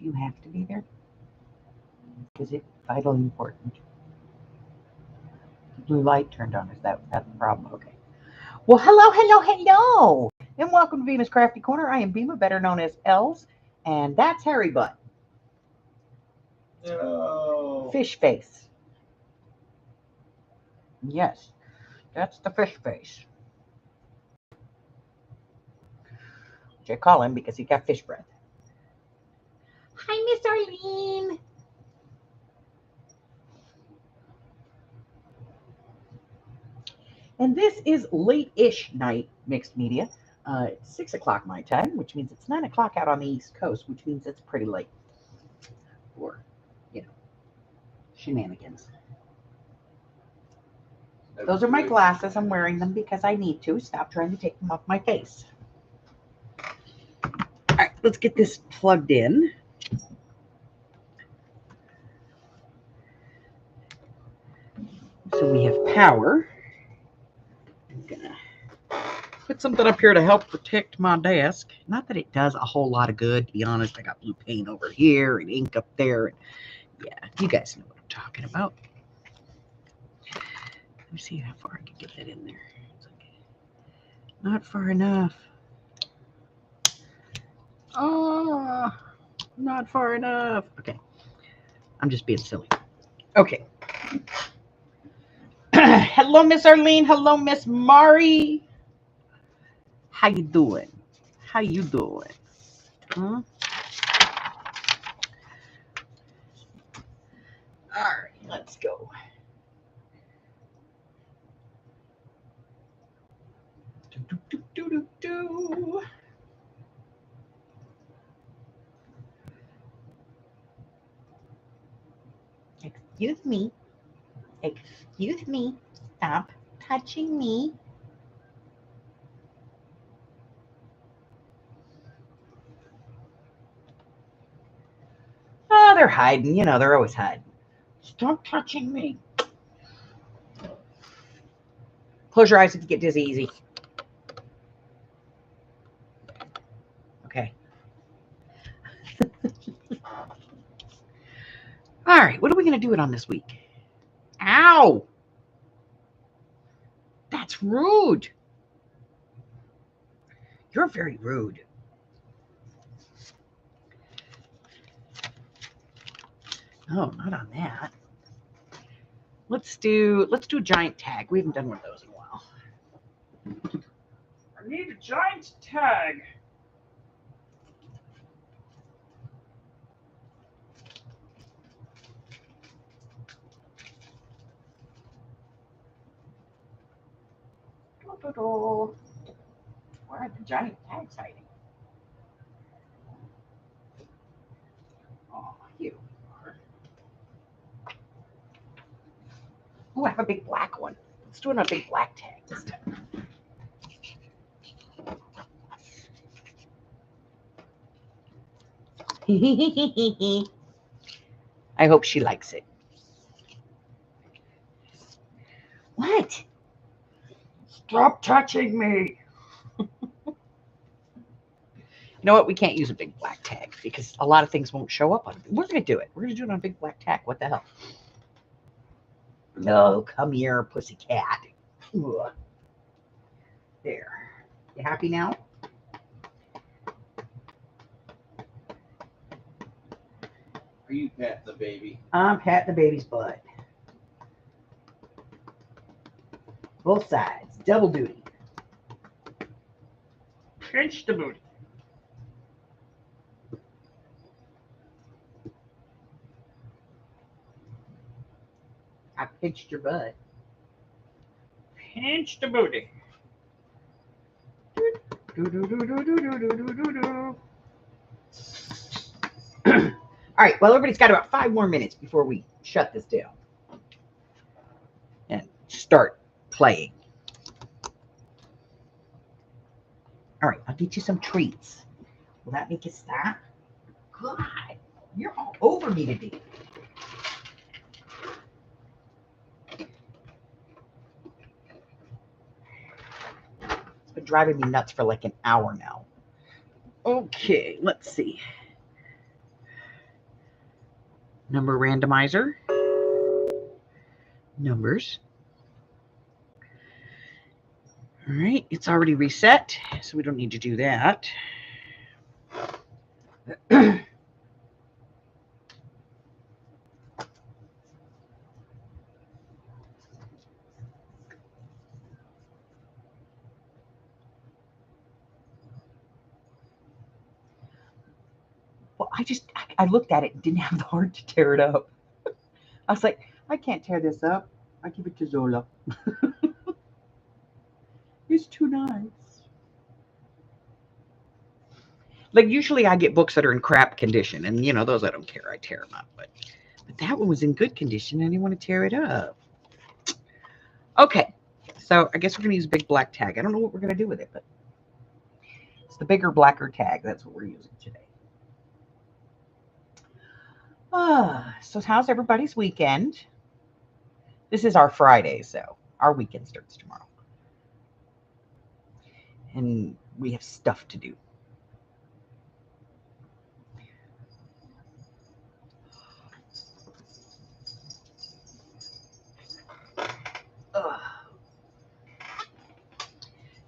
Do you have to be there? Is it vitally important? The blue light turned on. Is that the problem? Okay. Well, hello, and welcome to Beema's Crafty Corner. I am Beema, better known as Els, and that's Harry Butt. No. Fish face. Yes, that's the fish face. Which I call him because he got fish breath. Hi, Miss Arlene. And this is late-ish night mixed media. It's 6 o'clock my time, which means it's 9 o'clock out on the East Coast, which means it's pretty late for, shenanigans. Those are my glasses. I'm wearing them because I need to. Stop trying to take them off my face. All right, let's get this plugged in. So we have power. I'm going to put something up here to help protect my desk. Not that it does a whole lot of good, to be honest. I got blue paint over here and ink up there. Yeah, you guys know what I'm talking about. Let me see how far I can get that in there. It's like, not far enough. Oh, not far enough. Okay. I'm just being silly. Okay. Hello, Miss Arlene. Hello, Miss Mari. How you doing? How you doing? Huh? All right, let's go. Do. Excuse me. Excuse me. Stop touching me. Oh, they're hiding. They're always hiding. Stop touching me. Close your eyes if you get dizzy easy. Okay. All right, what are we going to do it on this week? Ow! That's rude. You're very rude. Oh, not on that. Let's do a giant tag. We haven't done one of those in a while. I need a giant tag. Where are the giant tags hiding? Oh, you are. Oh, I have a big black one. Let's do it on a big black tag this time. I hope she likes it. What? Stop touching me. You know what? We can't use a big black tag because a lot of things won't show up on it. We're going to do it. We're going to do it on a big black tag. What the hell? No, come here, pussycat. Ugh. There. You happy now? Are you patting the baby? I'm patting the baby's butt. Both sides. Double duty. Pinch the booty. I pinched your butt. Pinch the booty. All right, well, everybody's got about 5 more minutes before we shut this down and start playing. All right, I'll get you some treats. Will that make you stop? God, you're all over me today. It's been driving me nuts for like an hour now. Okay, let's see. Number randomizer. Numbers. All right, it's already reset, so we don't need to do that. Well, I looked at it and didn't have the heart to tear it up. I was like, I can't tear this up. I give it to Zola. It's too nice. Like usually I get books that are in crap condition, and you know those I don't care. I tear them up, but that one was in good condition. I didn't want to tear it up. Okay, so I guess we're gonna use a big black tag. I don't know what we're gonna do with it, but it's the bigger, blacker tag. That's what we're using today. So how's everybody's weekend? This is our Friday, so our weekend starts tomorrow. And we have stuff to do.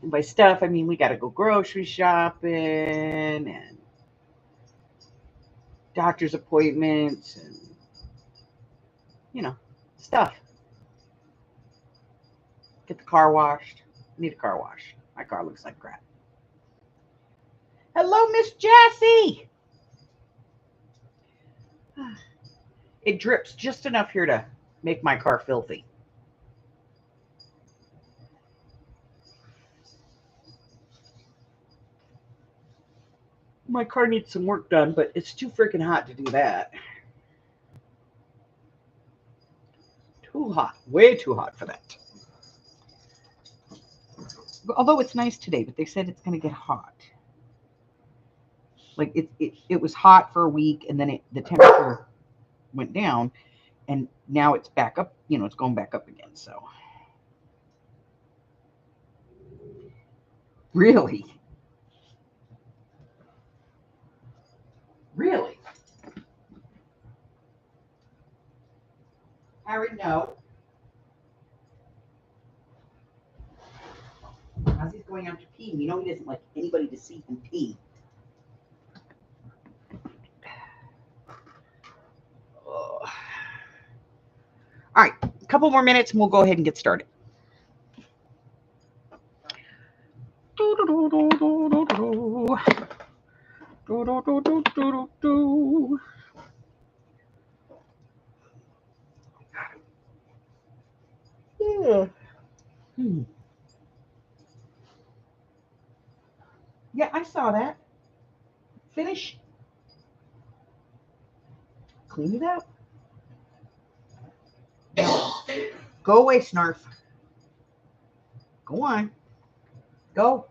And by stuff, I mean we got to go grocery shopping and doctor's appointments and, you know, stuff. Get the car washed. I need a car wash. My car looks like crap. Hello, Miss Jessie. It drips just enough here to make my car filthy. My car needs some work done, but it's too freaking hot to do that. Too hot. Way too hot for that. Although it's nice today, but they said it's going to get hot. Like it was hot for a week, and then the temperature went down, and now it's back up. You know, it's going back up again. So really. Harry, no. As he's going out to pee, you know he doesn't like anybody to see him pee. All right, a couple more minutes and we'll go ahead and get started. Yeah. Yeah, I saw that. Finish. Clean it up. Go away, Snarf. Go on. Go.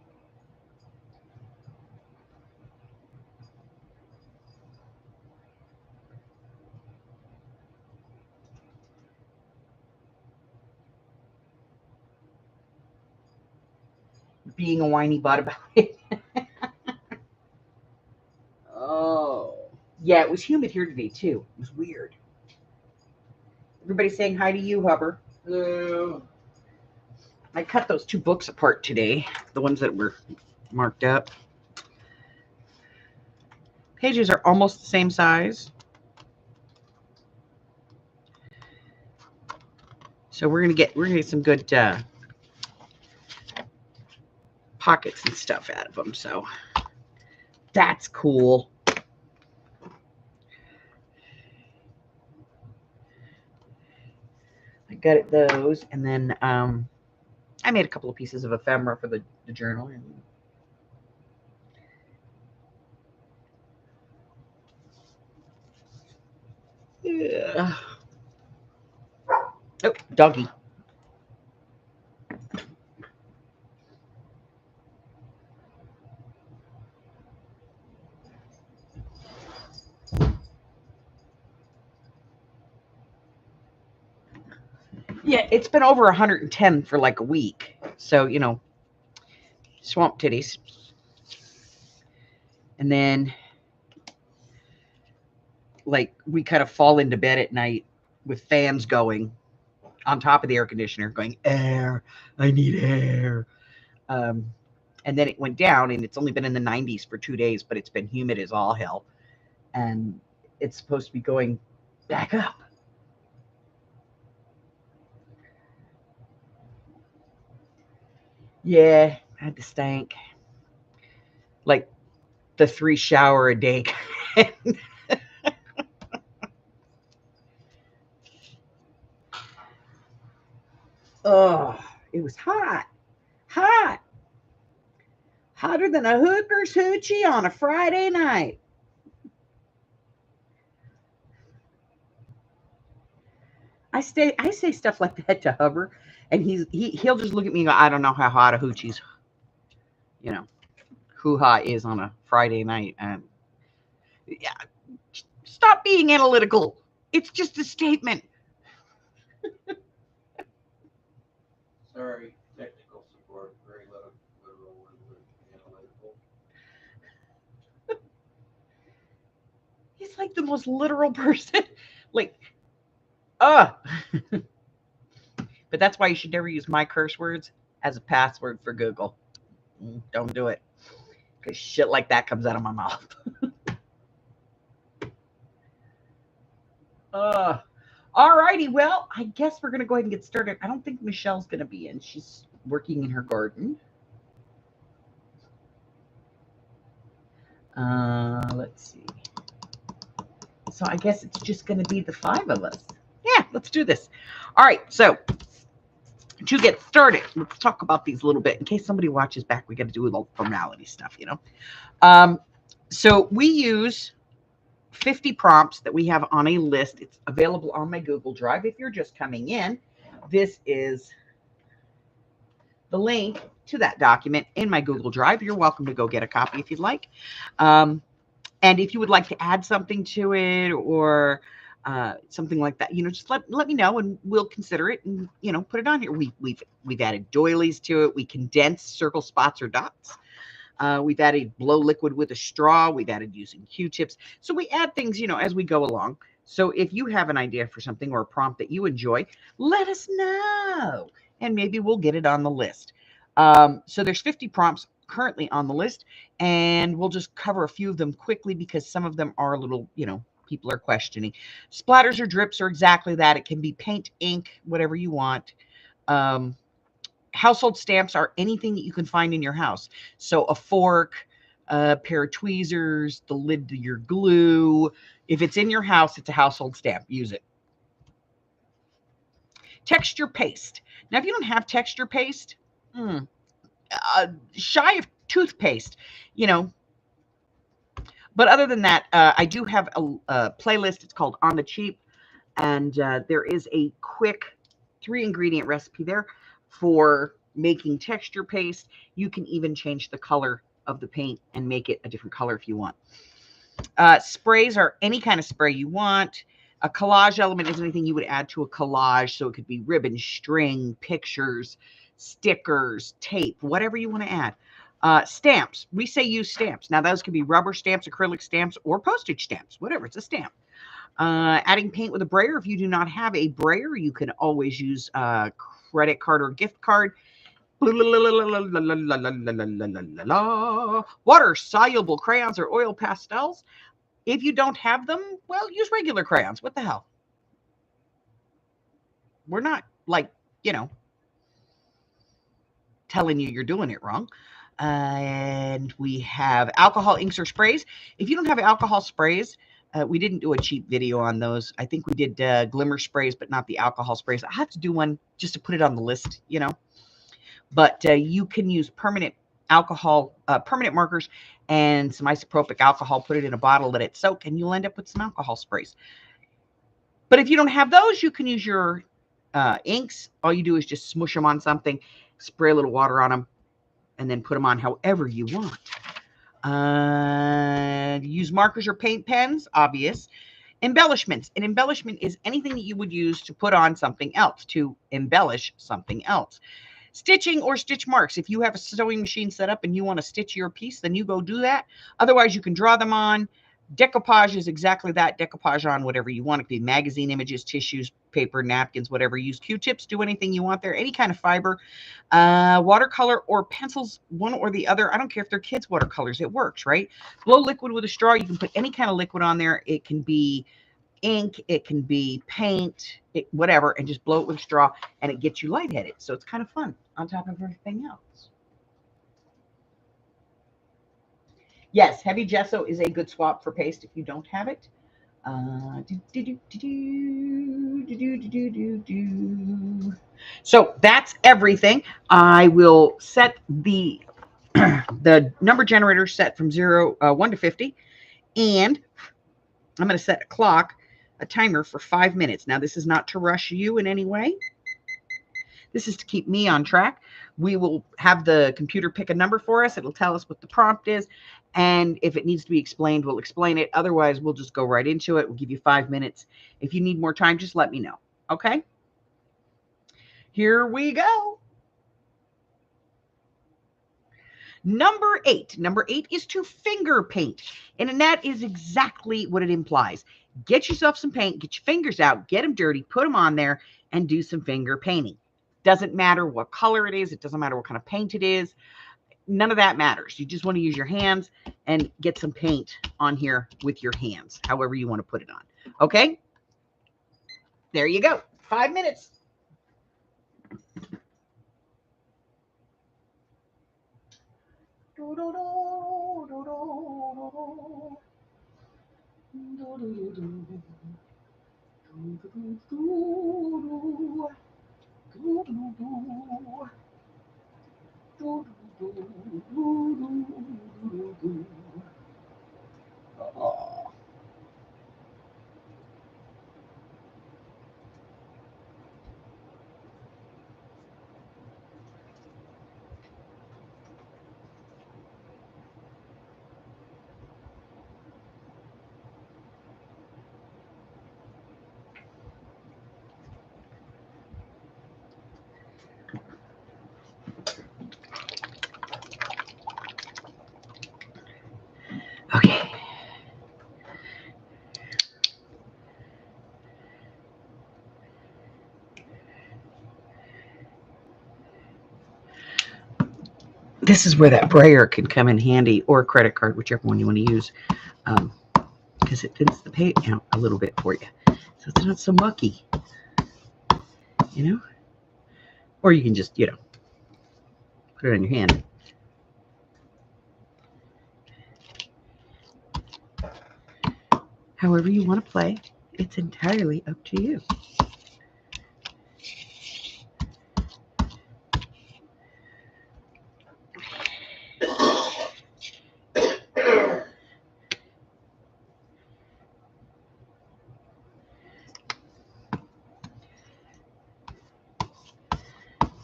Being a whiny butt about it. Oh. Yeah, it was humid here today, too. It was weird. Everybody saying hi to you, Hubbard. Hello. I cut those two books apart today, the ones that were marked up. Pages are almost the same size. So we're gonna get some good pockets and stuff out of them. So that's cool. I got it those, and then I made a couple of pieces of ephemera for the journal. Yeah. Oh, doggy. Yeah, it's been over 110 for like a week. So, you know, swamp titties. And then like we kind of fall into bed at night with fans going on top of the air conditioner, going, air, I need air. And then it went down, and it's only been in the 90s for 2 days, but it's been humid as all hell. And it's supposed to be going back up. Yeah, I had to stank. Like the 3 shower a day. Oh, it was hot. Hot. Hotter than a hooker's hoochie on a Friday night. I say stuff like that to Hubbard, and he'll just look at me and go, I don't know how hot a hoochie's, hoo-ha is on a Friday night. And yeah, stop being analytical. It's just a statement. Sorry, technical support. Very literal and analytical. He's like the most literal person. Like, but that's why you should never use my curse words as a password for Google. Don't do it. Because shit like that comes out of my mouth. All righty. Well, I guess we're going to go ahead and get started. I don't think Michelle's going to be in. She's working in her garden. Let's see. So I guess it's just going to be the 5 of us. Yeah, let's do this. All right. So to get started, let's talk about these a little bit. In case somebody watches back, we got to do a little formality stuff, So we use 50 prompts that we have on a list. It's available on my Google Drive. If you're just coming in, this is the link to that document in my Google Drive. You're welcome to go get a copy if you'd like. And if you would like to add something to it or something like that, just let me know and we'll consider it and put it on here. We've added doilies to it. We condense circle, spots, or dots. We've added blow liquid with a straw. We've added using Q-tips. So we add things, as we go along. So if you have an idea for something or a prompt that you enjoy, let us know, and maybe we'll get it on the list. So there's 50 prompts currently on the list, and we'll just cover a few of them quickly because some of them are a little, people are questioning. Splatters or drips are exactly that. It can be paint, ink, whatever you want. Household stamps are anything that you can find in your house. So a fork, a pair of tweezers, the lid to your glue. If it's in your house, it's a household stamp. Use it. Texture paste. Now, if you don't have texture paste, shy of toothpaste, But other than that, I do have a playlist. It's called On the Cheap. And there is a quick 3-ingredient recipe there for making texture paste. You can even change the color of the paint and make it a different color if you want. Sprays are any kind of spray you want. A collage element is anything you would add to a collage. So it could be ribbon, string, pictures, stickers, tape, whatever you want to add. Stamps. We say use stamps. Now, those can be rubber stamps, acrylic stamps, or postage stamps, whatever. It's a stamp. Adding paint with a brayer. If you do not have a brayer, you can always use a credit card or gift card. Water soluble crayons or oil pastels. If you don't have them, well, use regular crayons. What the hell? We're not telling you you're doing it wrong. And we have alcohol inks or sprays. If you don't have alcohol sprays, we didn't do a cheap video on those. I think we did glimmer sprays, but not the alcohol sprays. I have to do one just to put it on the list, But you can use permanent alcohol, permanent markers and some isopropyl alcohol, put it in a bottle, let it soak, and you'll end up with some alcohol sprays. But if you don't have those, you can use your inks. All you do is just smush them on something, spray a little water on them, and then put them on however you want. Use markers or paint pens, obvious. Embellishments. An embellishment is anything that you would use to put on something else, to embellish something else. Stitching or stitch marks. If you have a sewing machine set up and you want to stitch your piece, then you go do that. Otherwise, you can draw them on, Decoupage is exactly that. Decoupage on whatever you want. It could be magazine images, tissues, paper, napkins, whatever. Use Q-tips, do anything you want there. Any kind of fiber. Watercolor or pencils, one or the other. I don't care if they're kids' watercolors. It works, right? Blow liquid with a straw. You can put any kind of liquid on there. It can be ink. It can be paint, whatever, and just blow it with a straw, and it gets you lightheaded. So it's kind of fun on top of everything else. Yes, heavy gesso is a good swap for paste if you don't have it. So that's everything. I will set the the number generator set from 1 to 50, and I'm going to set a timer for 5 minutes. Now, this is not to rush you in any way. This is to keep me on track. We will have the computer pick a number for us. It'll tell us what the prompt is. And if it needs to be explained, we'll explain it. Otherwise, we'll just go right into it. We'll give you 5 minutes. If you need more time, just let me know. Okay? Here we go. Number 8. Number 8 is to finger paint. And that is exactly what it implies. Get yourself some paint, get your fingers out, get them dirty, put them on there, and do some finger painting. Doesn't matter what color it is. It doesn't matter what kind of paint it is. None of that matters. You just want to use your hands and get some paint on here with your hands, however you want to put it on. Okay? There you go. 5 minutes. Okay. This is where that brayer can come in handy, or a credit card, whichever one you want to use, because it thins the paint out a little bit for you. So it's not so mucky, you know? Or you can just, put it on your hand. However you want to play, it's entirely up to you.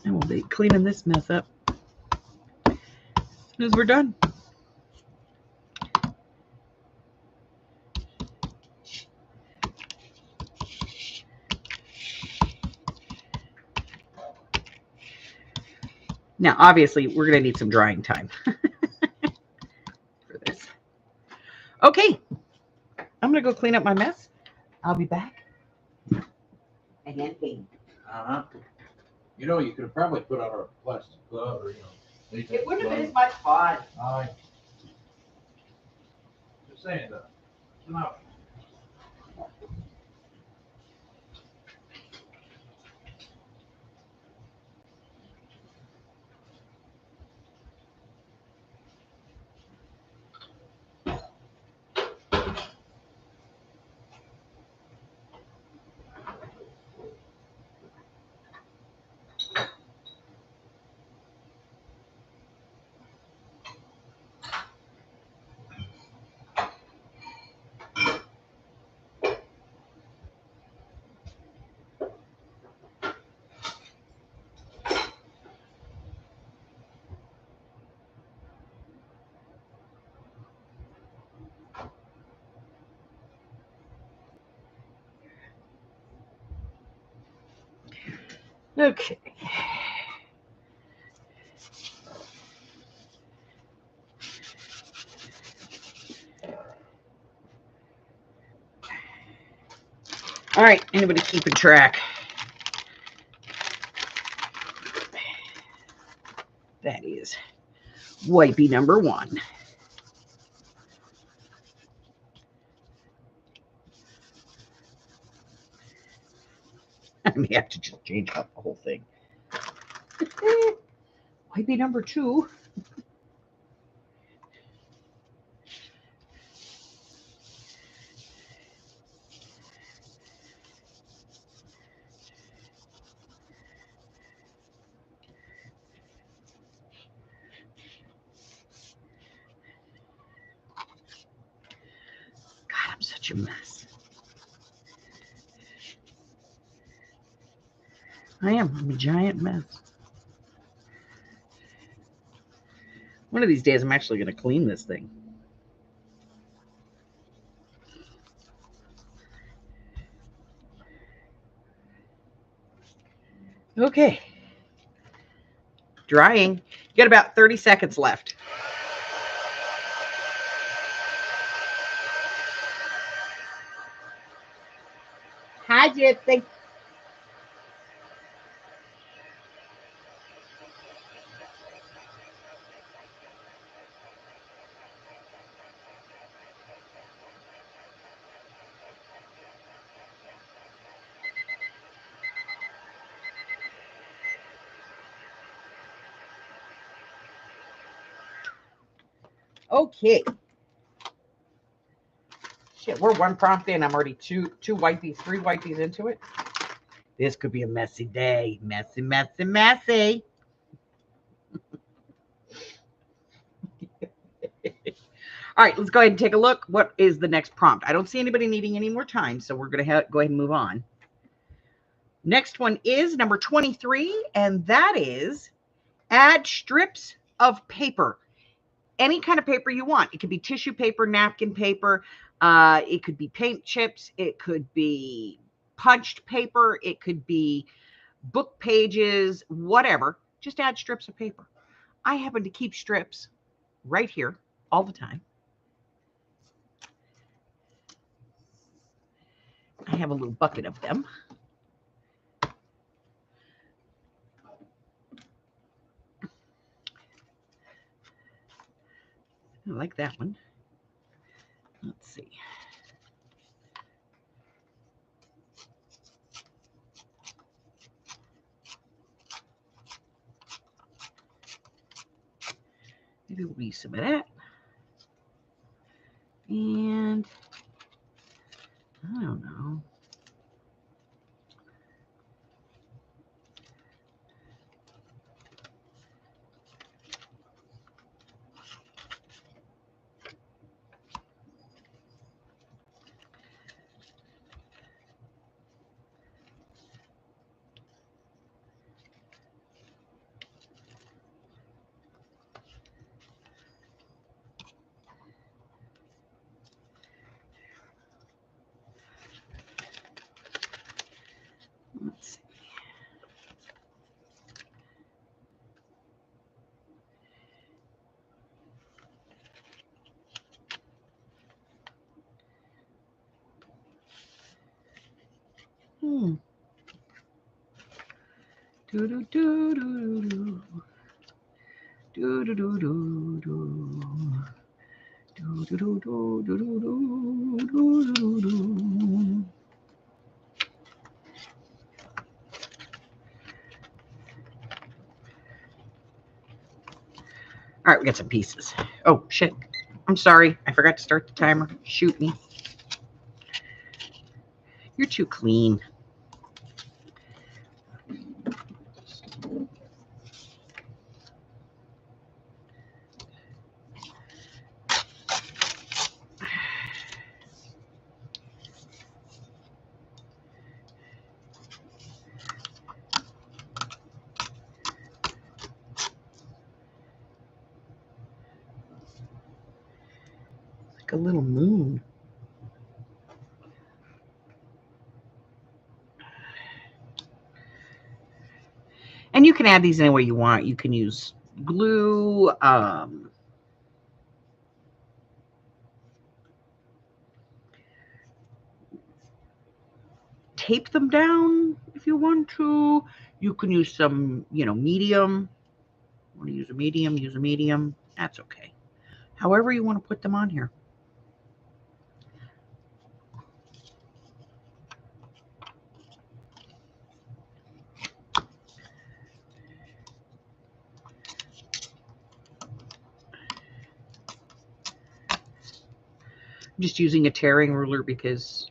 And we'll be cleaning this mess up as soon as we're done. Now, obviously, we're going to need some drying time for this. Okay, I'm going to go clean up my mess. I'll be back. And paint. You could have probably put on a plastic glove or, It wouldn't have been as much fun. Just saying that. No. Okay. All right, anybody keeping track? That is wipey number 1. I may have to just change up the whole thing. Wipey number 2. God, I'm such a mess. I am. I'm a giant mess. One of these days, I'm actually going to clean this thing. Okay. Drying. You got about 30 seconds left. Hi, Gypsy. Okay. Shit, we're 1 prompt in. I'm already two wipies, 3 wipies into it. This could be a messy day. Messy, messy, messy. All right, let's go ahead and take a look. What is the next prompt? I don't see anybody needing any more time, so we're going to go ahead and move on. Next one is number 23, and that is add strips of paper. Any kind of paper you want. It could be tissue paper, napkin paper. It could be paint chips. It could be punched paper. It could be book pages, whatever. Just add strips of paper. I happen to keep strips right here all the time. I have a little bucket of them. I like that one. Let's see. Maybe we'll use some of that. And I don't know. Let's see. Do do do do do do do do do do. Do do do do do do do do do. All right, we got some pieces. Oh shit! I'm sorry, I forgot to start the timer. Shoot me. You're too clean. Like a little moon. And you can add these any way you want. You can use glue. tape them down if you want to. You can use some, medium. Want to use a medium, use a medium. That's okay. However you want to put them on here. I'm just using a tearing ruler because,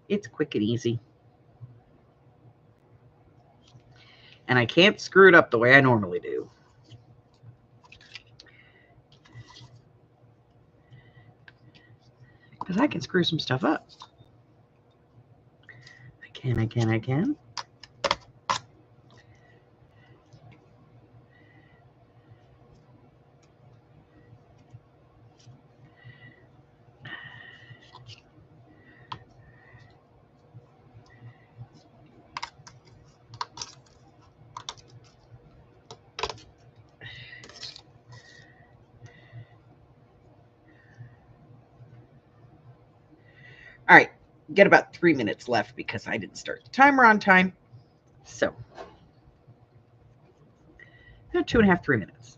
it's quick and easy. And I can't screw it up the way I normally do. Because I can screw some stuff up. I can. All right, get about 3 minutes left because I didn't start the timer on time. So, 2.5, 3 minutes.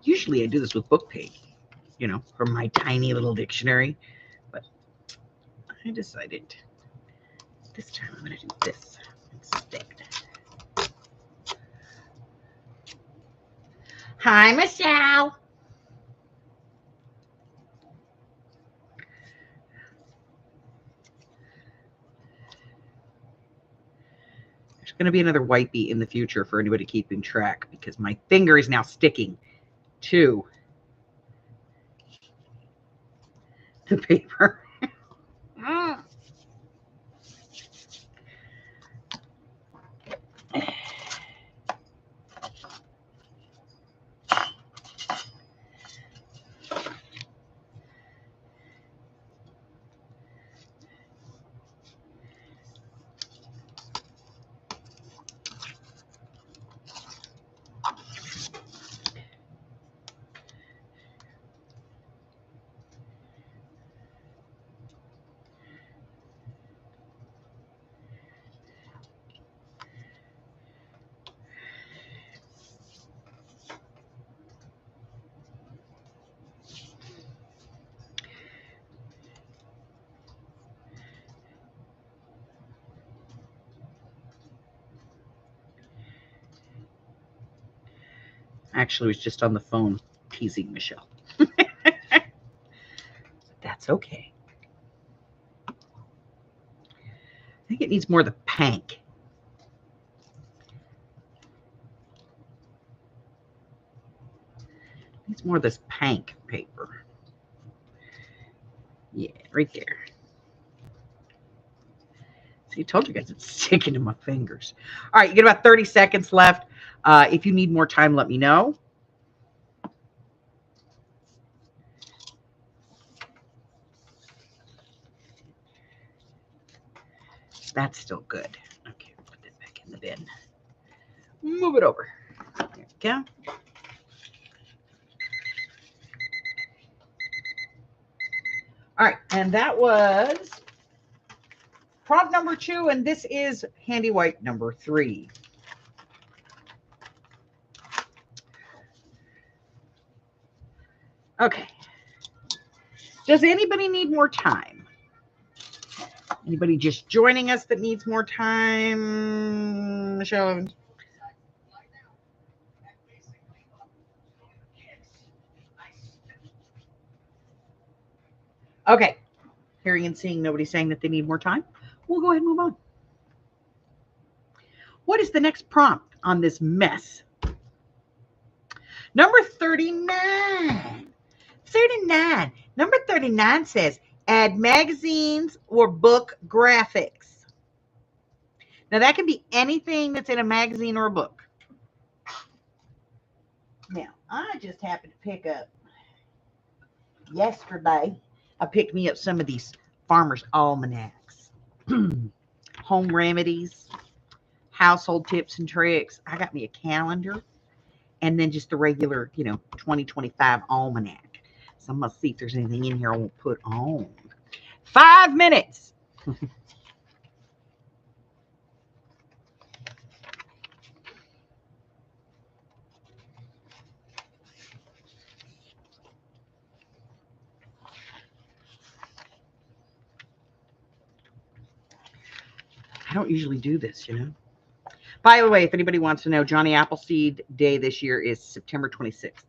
Usually I do this with book page, from my tiny little dictionary, but I decided this time I'm going to do this instead. Hi, Michelle. There's going to be another wipey in the future for anybody keeping track because my finger is now sticking to the paper. Actually was just on the phone teasing Michelle. That's okay. I think it needs more of the pank. It needs more of this pank paper. Yeah, right there. See, I told you guys it's sticking to my fingers. All right, you get about 30 seconds left. If you need more time, let me know. That's still good. Okay, put that back in the bin. Move it over. There we go. All right, and that was prompt number 2, and this is handy wipe number 3. Okay. Does anybody need more time? Anybody just joining us that needs more time? Michelle? Okay. Hearing and seeing nobody saying that they need more time, we'll go ahead and move on. What is the next prompt on this mess? Number 39. 39. Number 39 says, Add magazines or book graphics. Now, that can be anything that's in a magazine or a book. Now, I just happened to pick up yesterday. I picked me up some of these farmers' almanacs, home remedies, household tips and tricks. I got me a calendar and then just the regular, 2025 almanac. So I'm going to see if there's anything in here I won't put on. 5 minutes. I don't usually do this, By the way, if anybody wants to know, Johnny Appleseed Day this year is September 26th.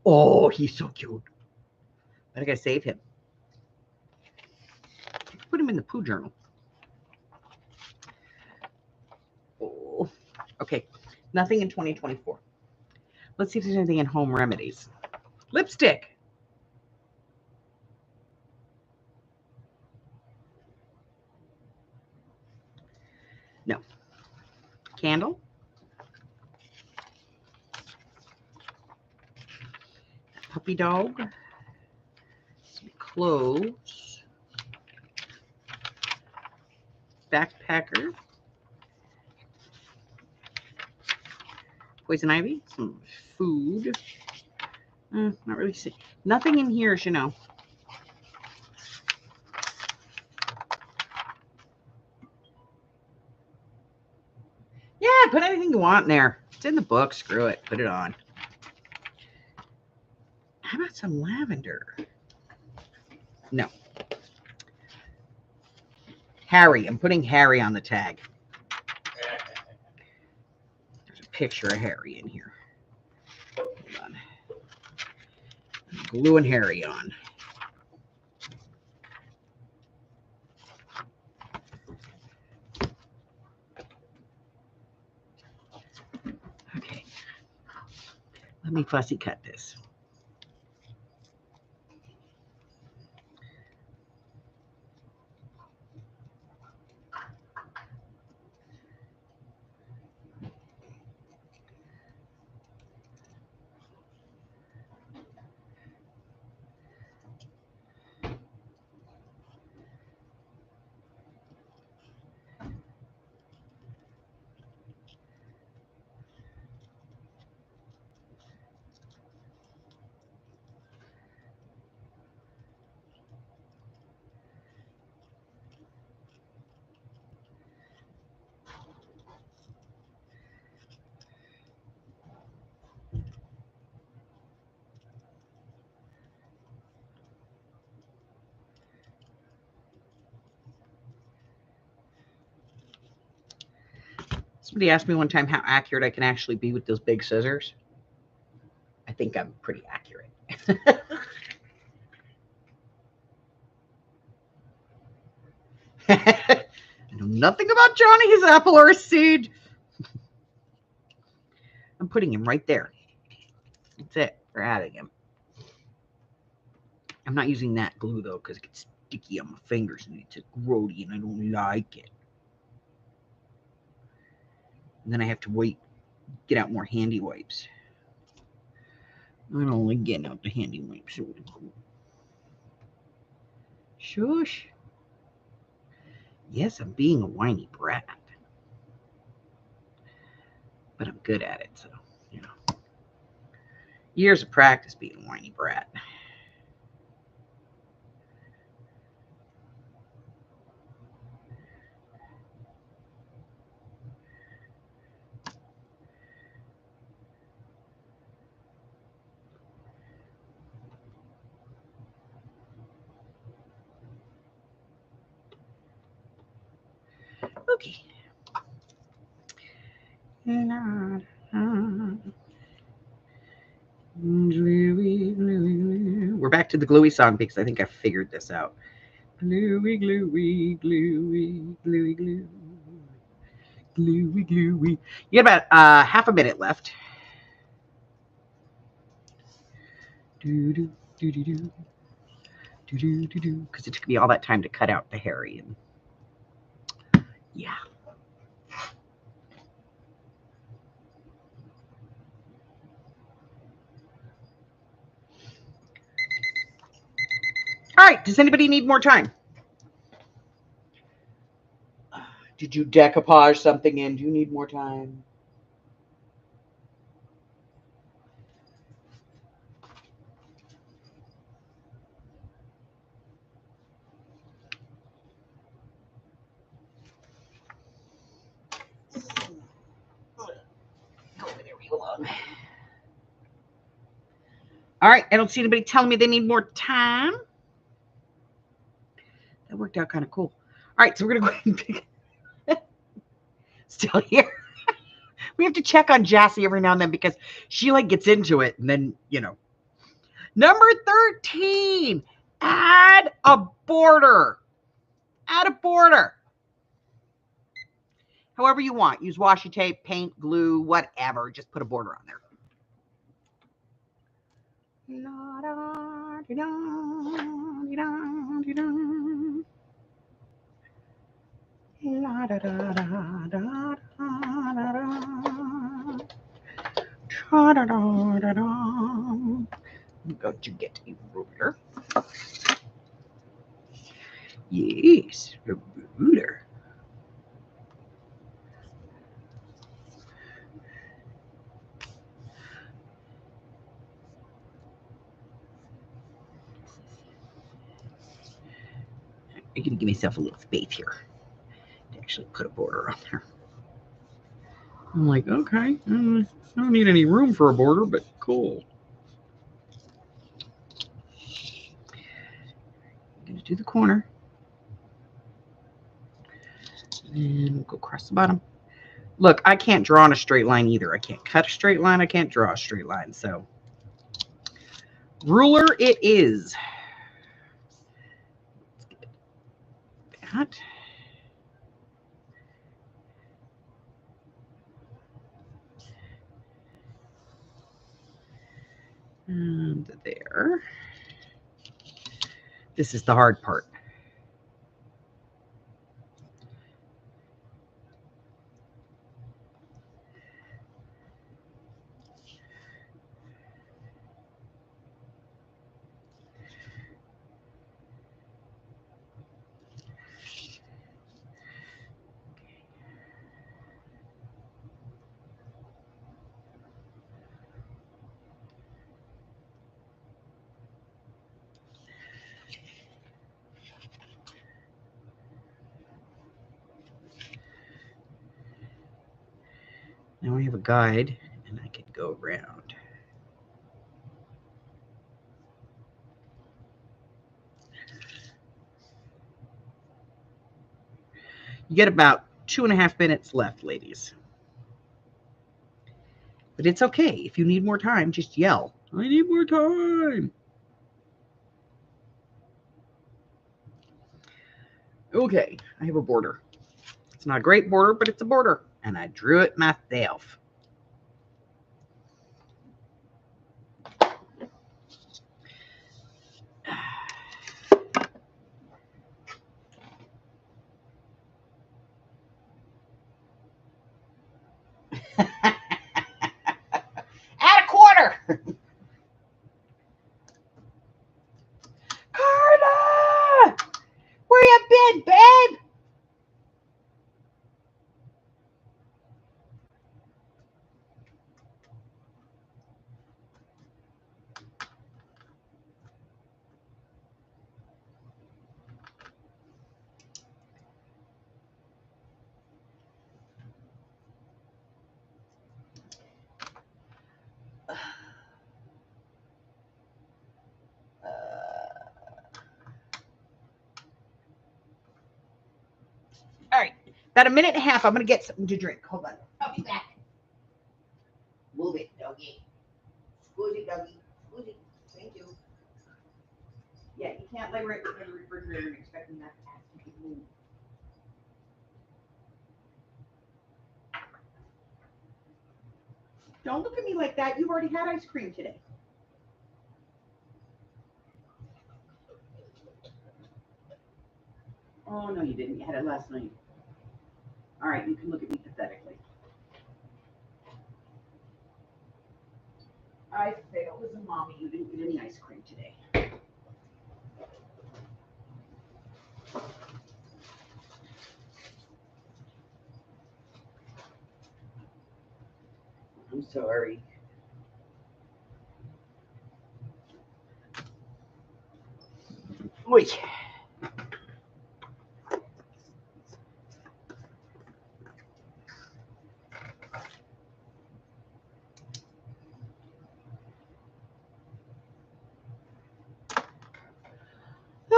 Oh, he's so cute. But I gotta save him. Put him in the poo journal. Oh, okay. Nothing in 2024. Let's see if there's anything in home remedies. Lipstick. No. Candle. Puppy dog. Some clothes. Backpacker. Poison ivy. Some food. Not really see. Nothing in here, Yeah, put anything you want in there. It's in the book. Screw it. Put it on. How about some lavender? No. Harry. I'm putting Harry on the tag. There's a picture of Harry in here. Hold on. I'm gluing Harry on. Okay. Let me fussy cut this. Somebody asked me one time how accurate I can actually be with those big scissors. I think I'm pretty accurate. I know nothing about Johnny, his apple, or his seed. I'm putting him right there. That's it. We're adding him. I'm not using that glue, though, because it gets sticky on my fingers and it's grody and I don't like it. And then I have to wait, get out more handy wipes. I don't like getting out the handy wipes. Shush. Yes, I'm being a whiny brat. But I'm good at it, so, Years of practice being a whiny brat. Okay. Dreary we're back to the Gluey song because I think I figured this out. Gluey, gluey, gluey, gluey, gluey, gluey, gluey. You got about half a minute left. Do do do do do do do do do. Because it took me all that time to cut out the Harry and yeah. All right. Does anybody need more time? Did you decoupage something in? Do you need more time? All right. I don't see anybody telling me they need more time. That worked out kind of cool. All right. So we're going to go ahead and pick. Still here. We have to check on Jassy every now and then because she like gets into it and then, you know. Number 13, add a border. Add a border. However you want. Use washi tape, paint, glue, whatever. Just put a border on there. I'm going to get a ruler. Yes, a ruler. I'm going to give myself a little space here to actually put a border on there. I'm like, okay, I don't need any room for a border, but cool. I'm going to do the corner. And we'll go across the bottom. Look, I can't draw on a straight line either. I can't cut a straight line. I can't draw a straight line. So, ruler it is. That. And there. This is the hard part. Now we have a guide, and I can go around. You get about 2.5 minutes left, ladies. But it's okay. If you need more time, just yell, I need more time. Okay, I have a border. It's not a great border, but it's a border. And I drew it myself. Add a quarter. Carla! Where you been, babe? All right, about 1.5 minutes. I'm going to get something to drink. Hold on. I'll be back. Move it, doggy. Squeeze it, doggy. Squeeze it. Thank you. lay right in front of the refrigerator and expecting that to have to move. Don't look at me like that. You've already had ice cream today. Oh, no, you didn't. You had it last night. All right, you can look at me pathetically. I failed as a mommy. You didn't get any ice cream today. I'm sorry. Oy.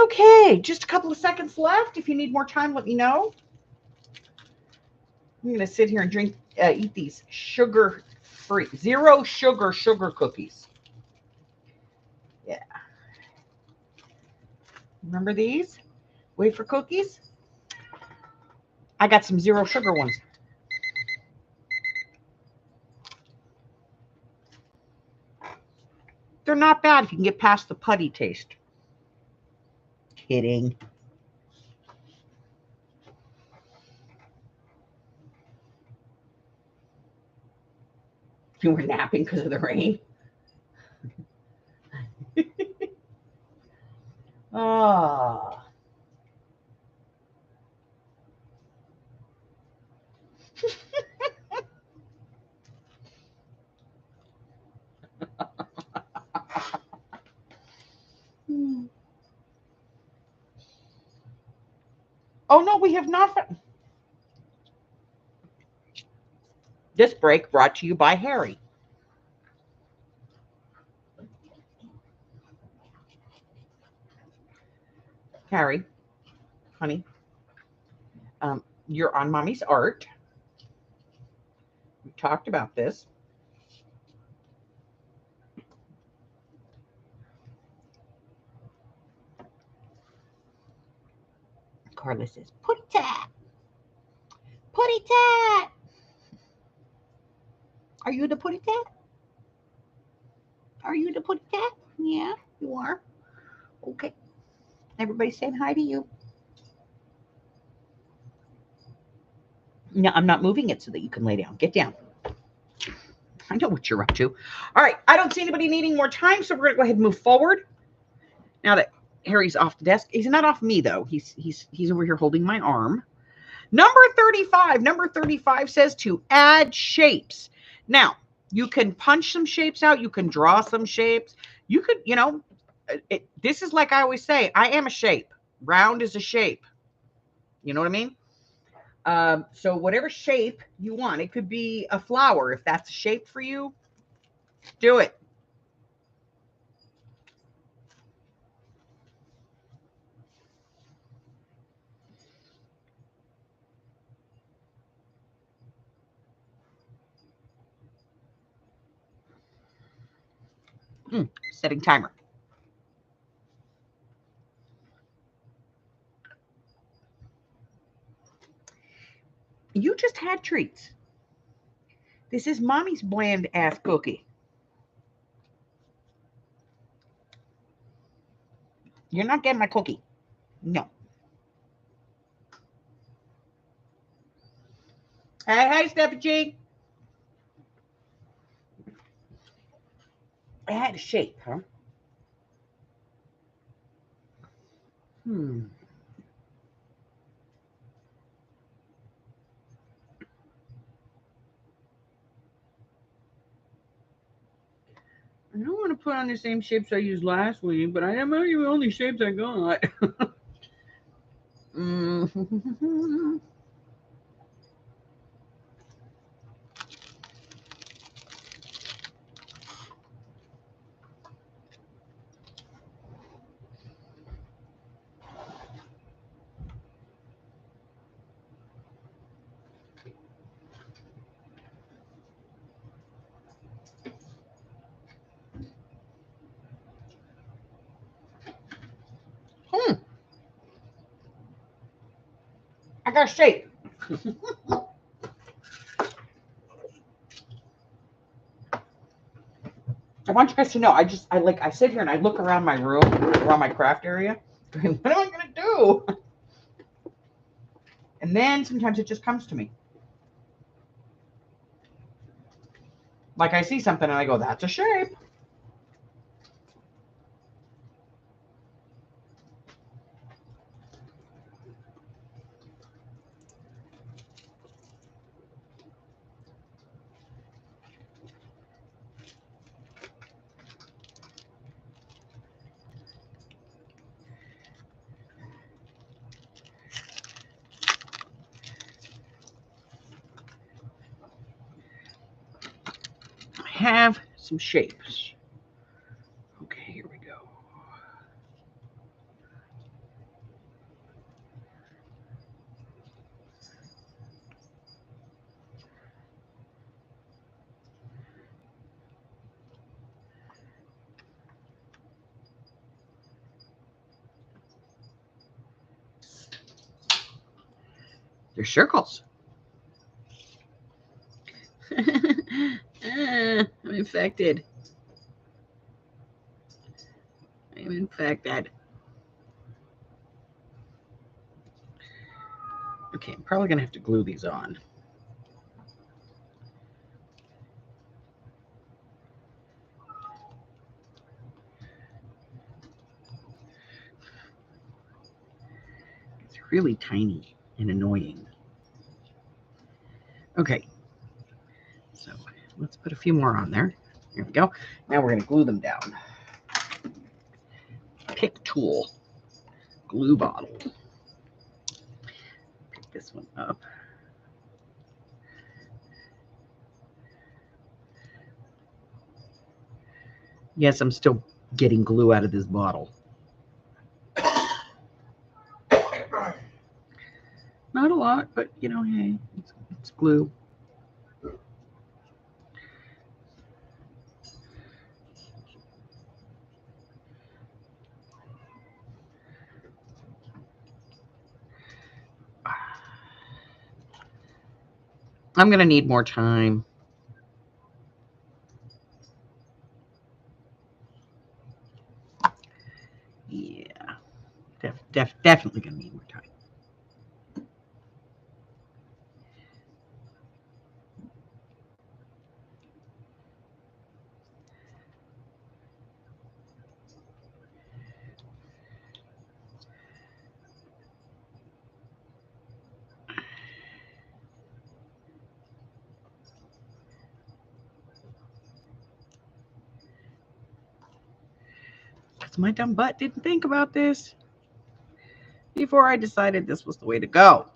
Okay, just a couple of seconds left. If you need more time, let me know. I'm going to sit here and eat these sugar-free, zero sugar cookies. Yeah. Remember these? Wafer cookies? I got some zero sugar ones. They're not bad if you can get past the putty taste. Kidding. You were napping because of the rain. Ah. Oh, no, we have not. This break brought to you by Harry. Harry, honey, you're on Mommy's art. We talked about this. Carla says, putty tat. Putty tat. Are you the putty tat? Are you the putty tat? Yeah, you are. Okay. Everybody's saying hi to you. No, I'm not moving it so that you can lay down. Get down. I know what you're up to. All right. I don't see anybody needing more time, so we're going to go ahead and move forward. Now that Harry's off the desk, he's not off me though. He's over here holding my arm. Number 35. Number 35 says to add shapes. Now, you can punch some shapes out. You can draw some shapes. You could, this is like I always say, I am a shape. Round is a shape. You know what I mean? So whatever shape you want, it could be a flower. If that's a shape for you, do it. Setting timer. You just had treats. This is Mommy's bland ass cookie. You're not getting my cookie. No. Hey, Stephanie. I had a shape, huh? I don't want to put on the same shapes I used last week, but I am the only shapes I got. I got a shape. I want you guys to know, I sit here and I look around my room, around my craft area, going, what am I going to do? And then sometimes it just comes to me. Like I see something and I go, that's a shape. I have some shapes. Okay, here we go. They're circles. I'm infected. I'm infected. Okay, I'm probably going to have to glue these on. It's really tiny and annoying. Okay, so let's put a few more on there. Here we go. Now we're going to glue them down. Pick tool, glue bottle. Pick this one up. Yes, I'm still getting glue out of this bottle. Not a lot, but you know, hey, it's glue. I'm going to need more time. Yeah, definitely going to need more time. Because my dumb butt didn't think about this before I decided this was the way to go.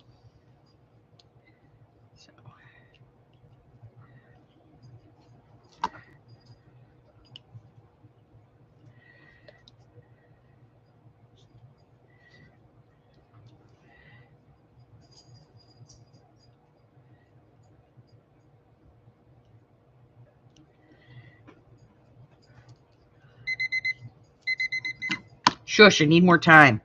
So. Shush, I need more time.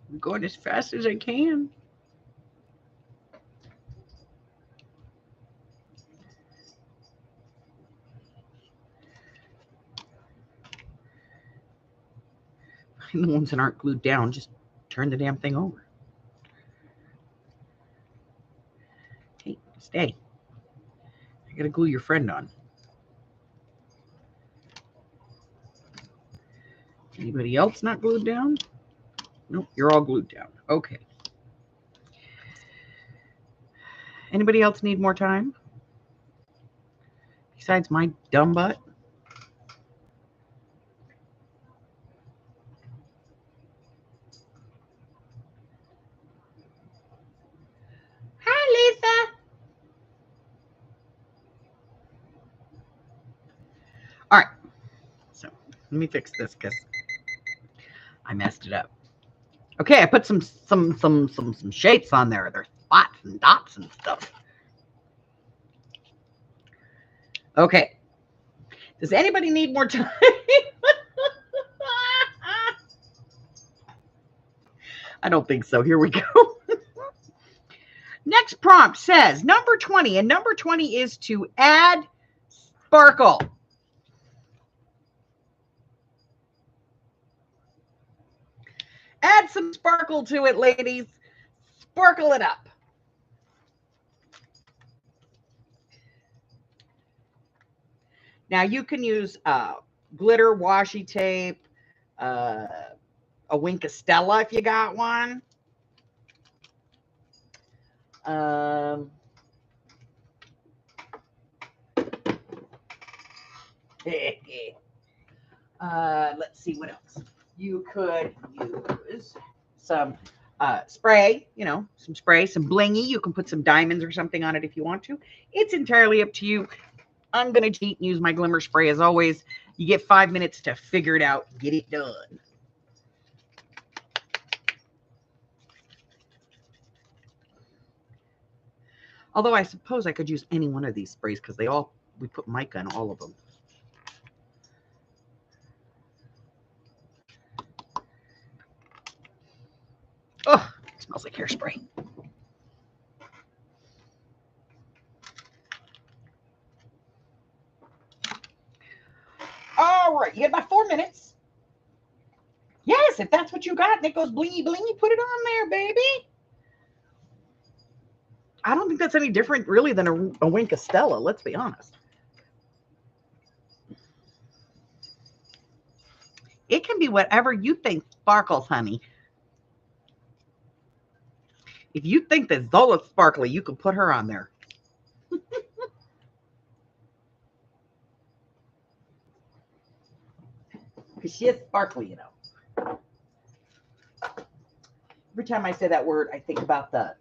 I'm going as fast as I can. Find the ones that aren't glued down, just turn the damn thing over. Hey, stay. I gotta glue your friend on. Anybody else not glued down? Nope, you're all glued down. Okay. Anybody else need more time? Besides my dumb butt? Hi, Lisa. All right. So let me fix this because I messed it up. Okay, I put some shapes on there. There's spots and dots and stuff. Okay. Does anybody need more time? I don't think so. Here we go. Next prompt says number 20, and number 20 is to add sparkle. Add some sparkle to it, ladies. Sparkle it up. Now you can use glitter washi tape, a Wink of Stella if you got one. Let's see what else. You could use some spray, some spray, some blingy. You can put some diamonds or something on it if you want to. It's entirely up to you. I'm going to cheat and use my glimmer spray as always. You get 5 minutes to figure it out, get it done. Although I suppose I could use any one of these sprays because we put mica in all of them. Oh, it smells like hairspray. All right, you got about 4 minutes. Yes, if that's what you got and it goes blingy blingy, put it on there, baby. I don't think that's any different really than a Wink of Stella, let's be honest. It can be whatever you think sparkles, honey. If you think that Zola's sparkly, you can put her on there. Because she is sparkly, Every time I say that word, I think about the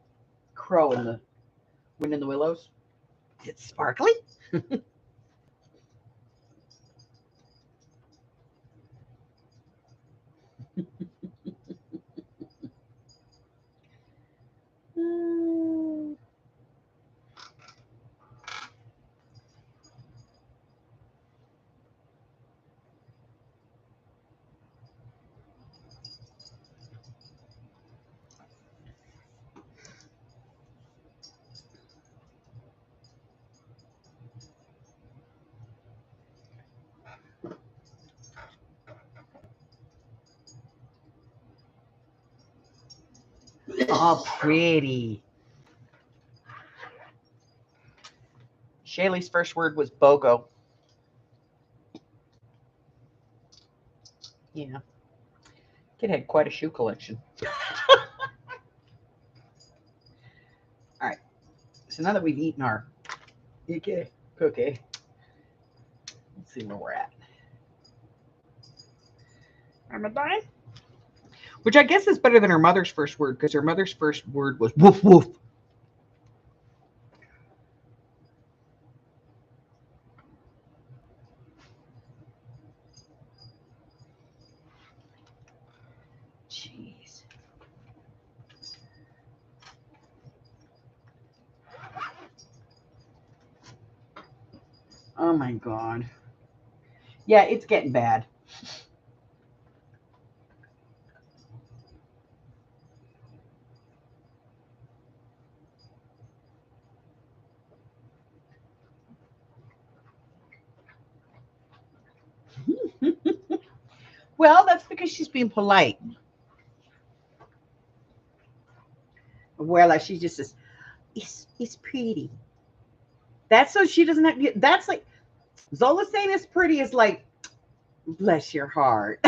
crow in the Wind in the Willows. It's sparkly. Oh, pretty. Shaylee's first word was BOGO. Yeah. Kid had quite a shoe collection. All right. So now that we've eaten our cookie, let's see where we're at. Am I dying? Which I guess is better than her mother's first word because her mother's first word was woof woof. Jeez. Oh my God. Yeah, it's getting bad. Well, that's because she's being polite. Well, she just says, it's pretty. That's so she doesn't have, that's like, Zola saying it's pretty is like, bless your heart.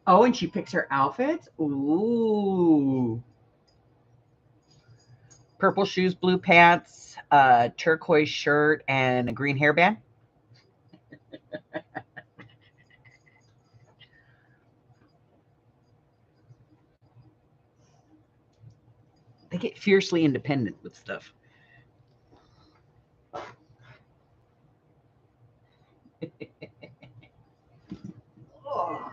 Oh, and she picks her outfits? Ooh. purple shoes, blue pants, turquoise shirt, and a green hairband. They get fiercely independent with stuff. Oh.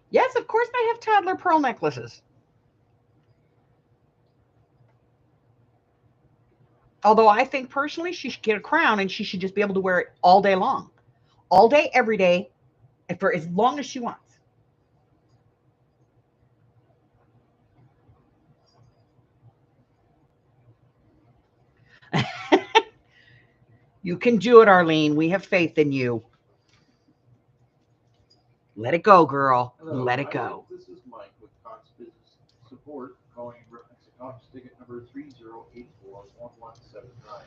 Yes, of course they have toddler pearl necklaces. Although I think personally she should get a crown and she should just be able to wear it all day long. All day, every day, and for as long as she wants. You can do it, Arlene. We have faith in you. Let it go, girl. Hello, Let it Mike. go. This is Mike with Cox Business Support, calling in reference to Cox ticket number 30841179.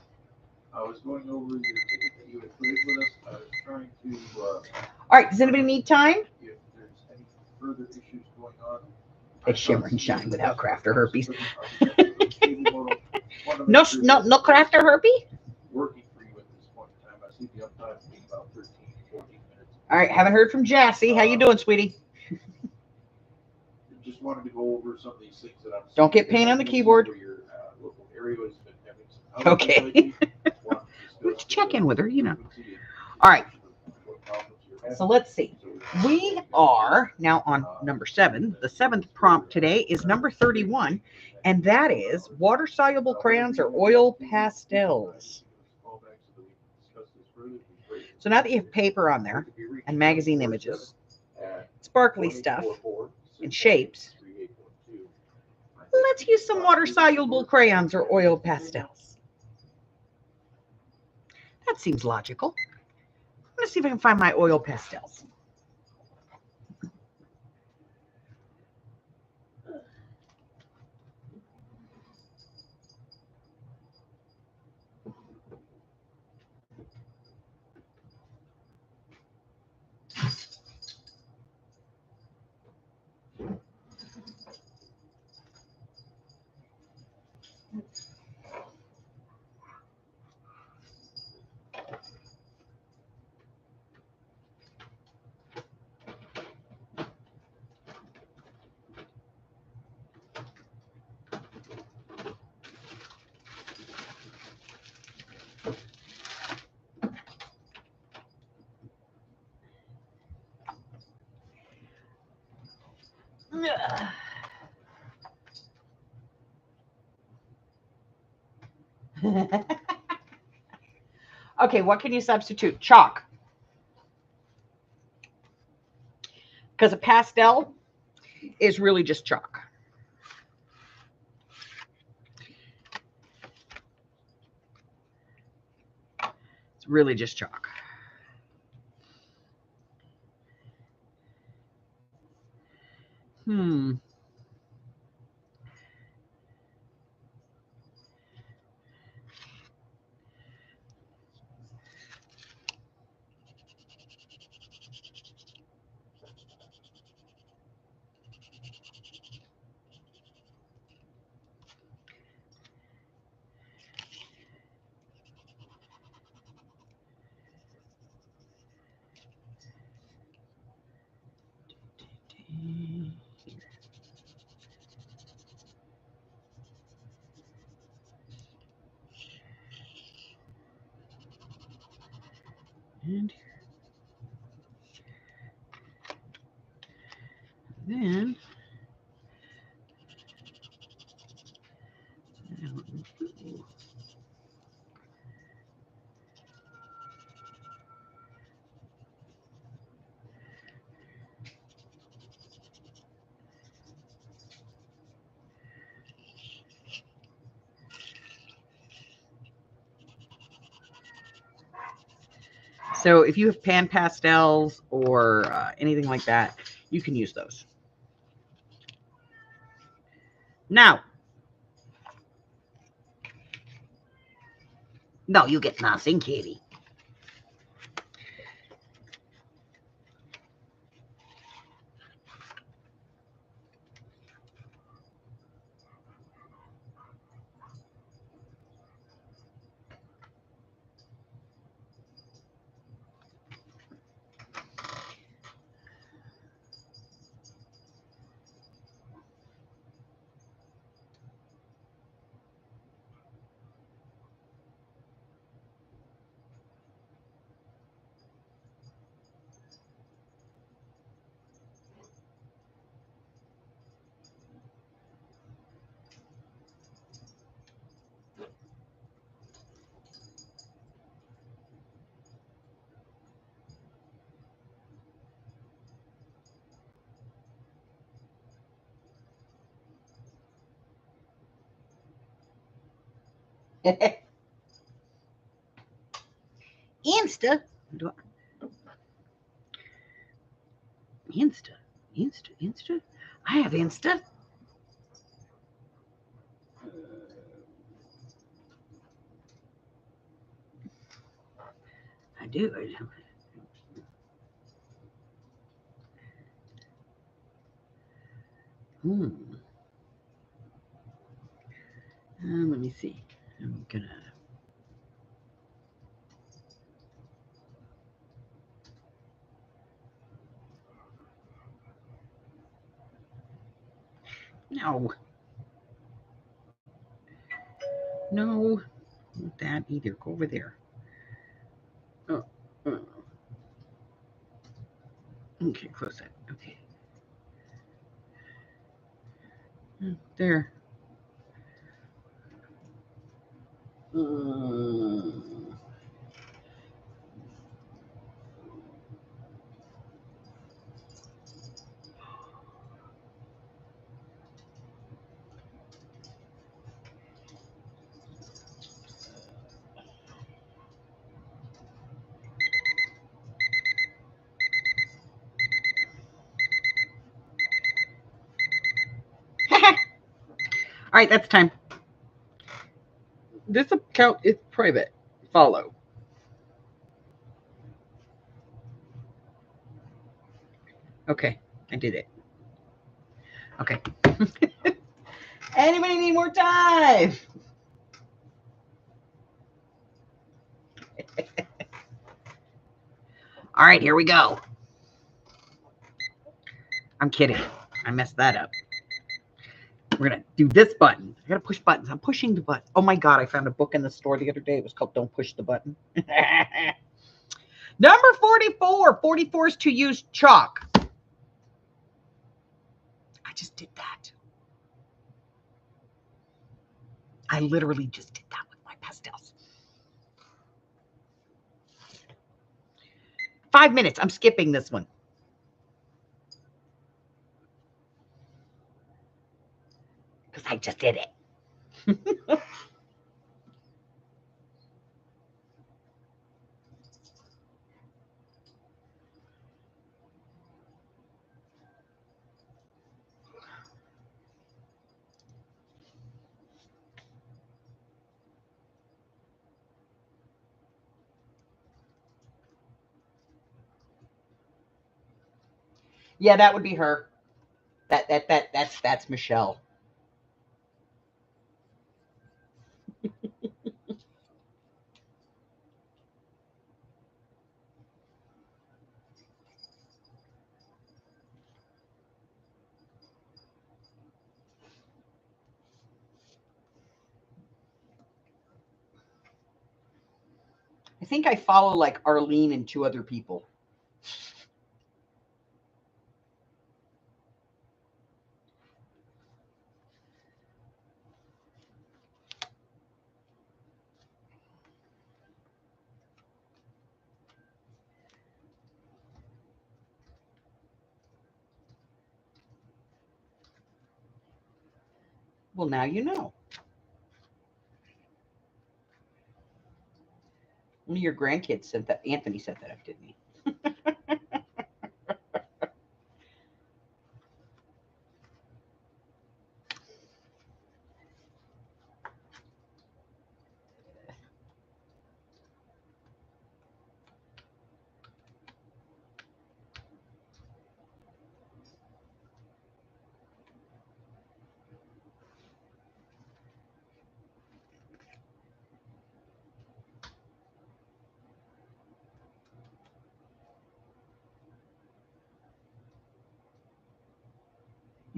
I was going over your ticket that you had put in with us. I was trying to, All right, does anybody need time? if there's any further issues going on. They shimmer and shine without crafter herpes. No, No crafter herpes? Working for you at this point in time. I see the uptime being about 13 to 14 minutes. All right, haven't heard from Jassy. How you doing, sweetie? Just wanted to go over some of these things that I'm. Don't get pain on the keyboard. Your local area has been having some Okay. Let's check in with her, you know. All right. So let's see. We are now on number 7. The 7th prompt today is number 31, and that is water-soluble crayons or oil pastels. So now that you have paper on there and magazine images, sparkly stuff, and shapes, let's use some water-soluble crayons or oil pastels. That seems logical. I'm going to see if I can find my oil pastels. Okay, what can you substitute? Chalk. Because a pastel is really just chalk. It's really just chalk. And then so if you have pan pastels or anything like that, you can use those. Now, No, you get nothing, kitty. Insta? Insta? I have Insta. I do. Let me see. I'm gonna. No. No. Not that either. Go over there. Oh. Okay, close that. Okay. There. All right, that's time. This account is private. Follow. Okay, I did it. Okay. Anybody need more time? All right, here we go. I'm kidding. I messed that up. We're going to do this button. I got to push buttons. I'm pushing the button. Oh my God, I found a book in the store the other day. It was called Don't Push the Button. Number 44. 44 is to use chalk. I just did that. I literally just did that with my pastels. 5 minutes. I'm skipping this one. Because I just did it. Yeah, that would be her. That's Michelle. I think I follow like Arlene and 2 other people. Well, now you know. One of your grandkids sent that. Anthony sent that up, didn't he?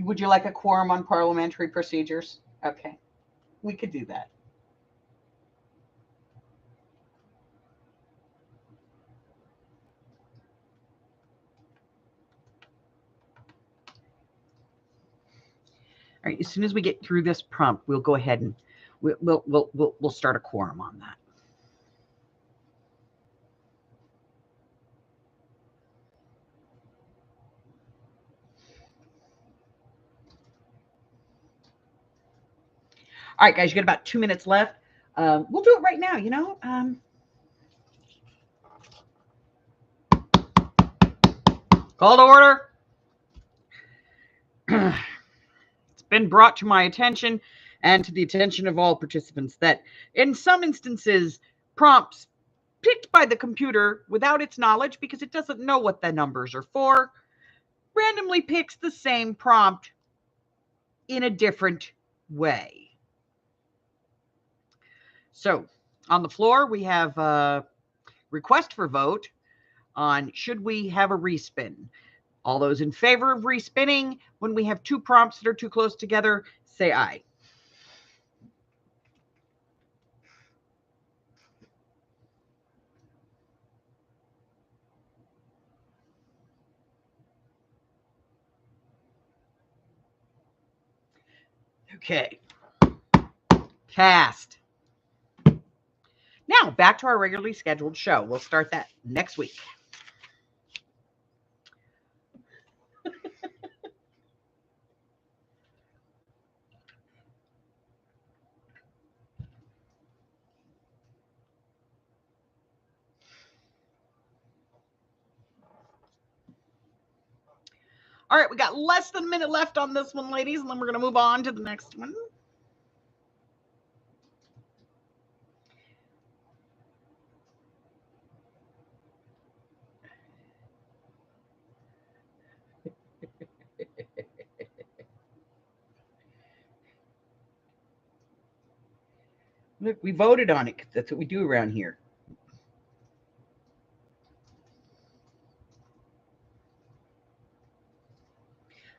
Would you like a quorum on parliamentary procedures? Okay, we could do that. All right, as soon as we get through this prompt, we'll go ahead and we'll start a quorum on that. All right, guys, you got about 2 minutes left. We'll do it right now, you know. Call to order. It's been brought to my attention and to the attention of all participants that in some instances, prompts picked by the computer without its knowledge, because it doesn't know what the numbers are for, randomly picks the same prompt in a different way. So on the floor, we have a request for vote on should we have a respin. All those in favor of respinning, when we have two prompts that are too close together, say aye. Okay. Cast. Now, back to our regularly scheduled show. We'll start that next week. All right, we got less than a minute left on this one, ladies, and then we're going to move on to the next one. Look, we voted on it. That's what we do around here.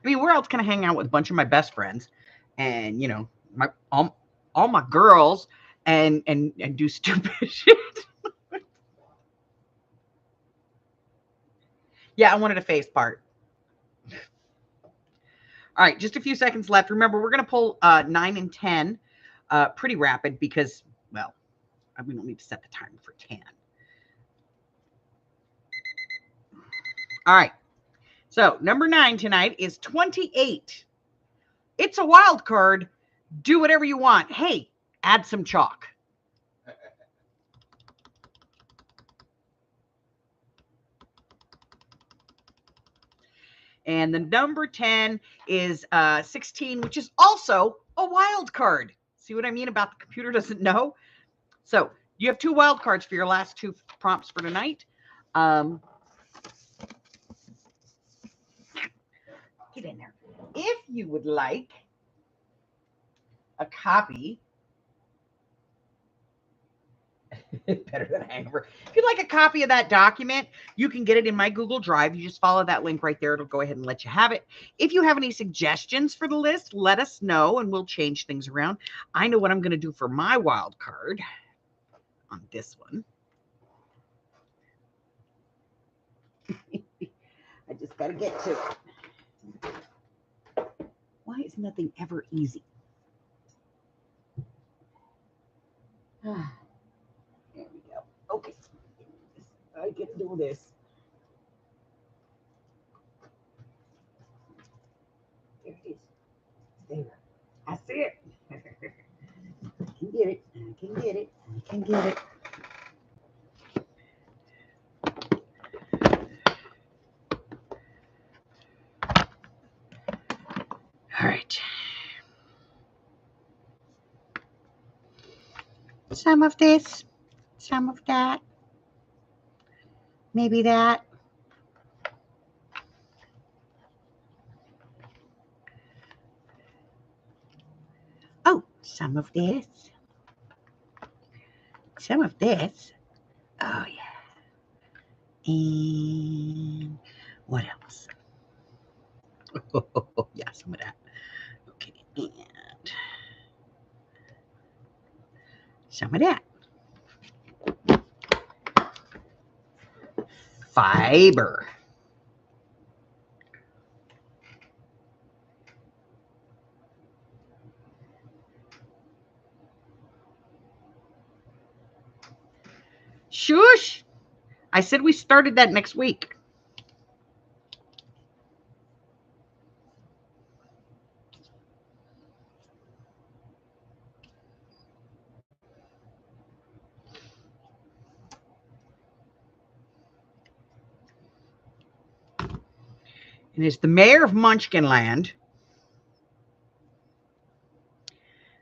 I mean, where else can I hang out with a bunch of my best friends and, you know, my all my girls and do stupid shit? Yeah, I wanted a face part. All right, just a few seconds left. Remember, we're going to pull 9 and 10 pretty rapid because, well, we don't need to set the timer for 10. All right. So number 9 tonight is 28. It's a wild card. Do whatever you want. Hey, add some chalk. And the number 10 is 16, which is also a wild card. See what I mean about the computer doesn't know? So you have 2 wild cards for your last 2 prompts for tonight. Get in there. If you would like a copy, better than a hangover. If you'd like a copy of that document, you can get it in my Google Drive. You just follow that link right there. It'll go ahead and let you have it. If you have any suggestions for the list, let us know and we'll change things around. I know what I'm going to do for my wild card on this one. I just got to get to it. Why is nothing ever easy? There we go. Okay. I can do this. There it is. There. I see it. I can get it. I can get it. I can get it. All right. Some of this, some of that, maybe that. Oh, some of this, some of this. Oh, yeah. And what else? Oh, yeah, some of that. some of that. Fiber. Shush! I said we started that next week. And as the mayor of Munchkinland,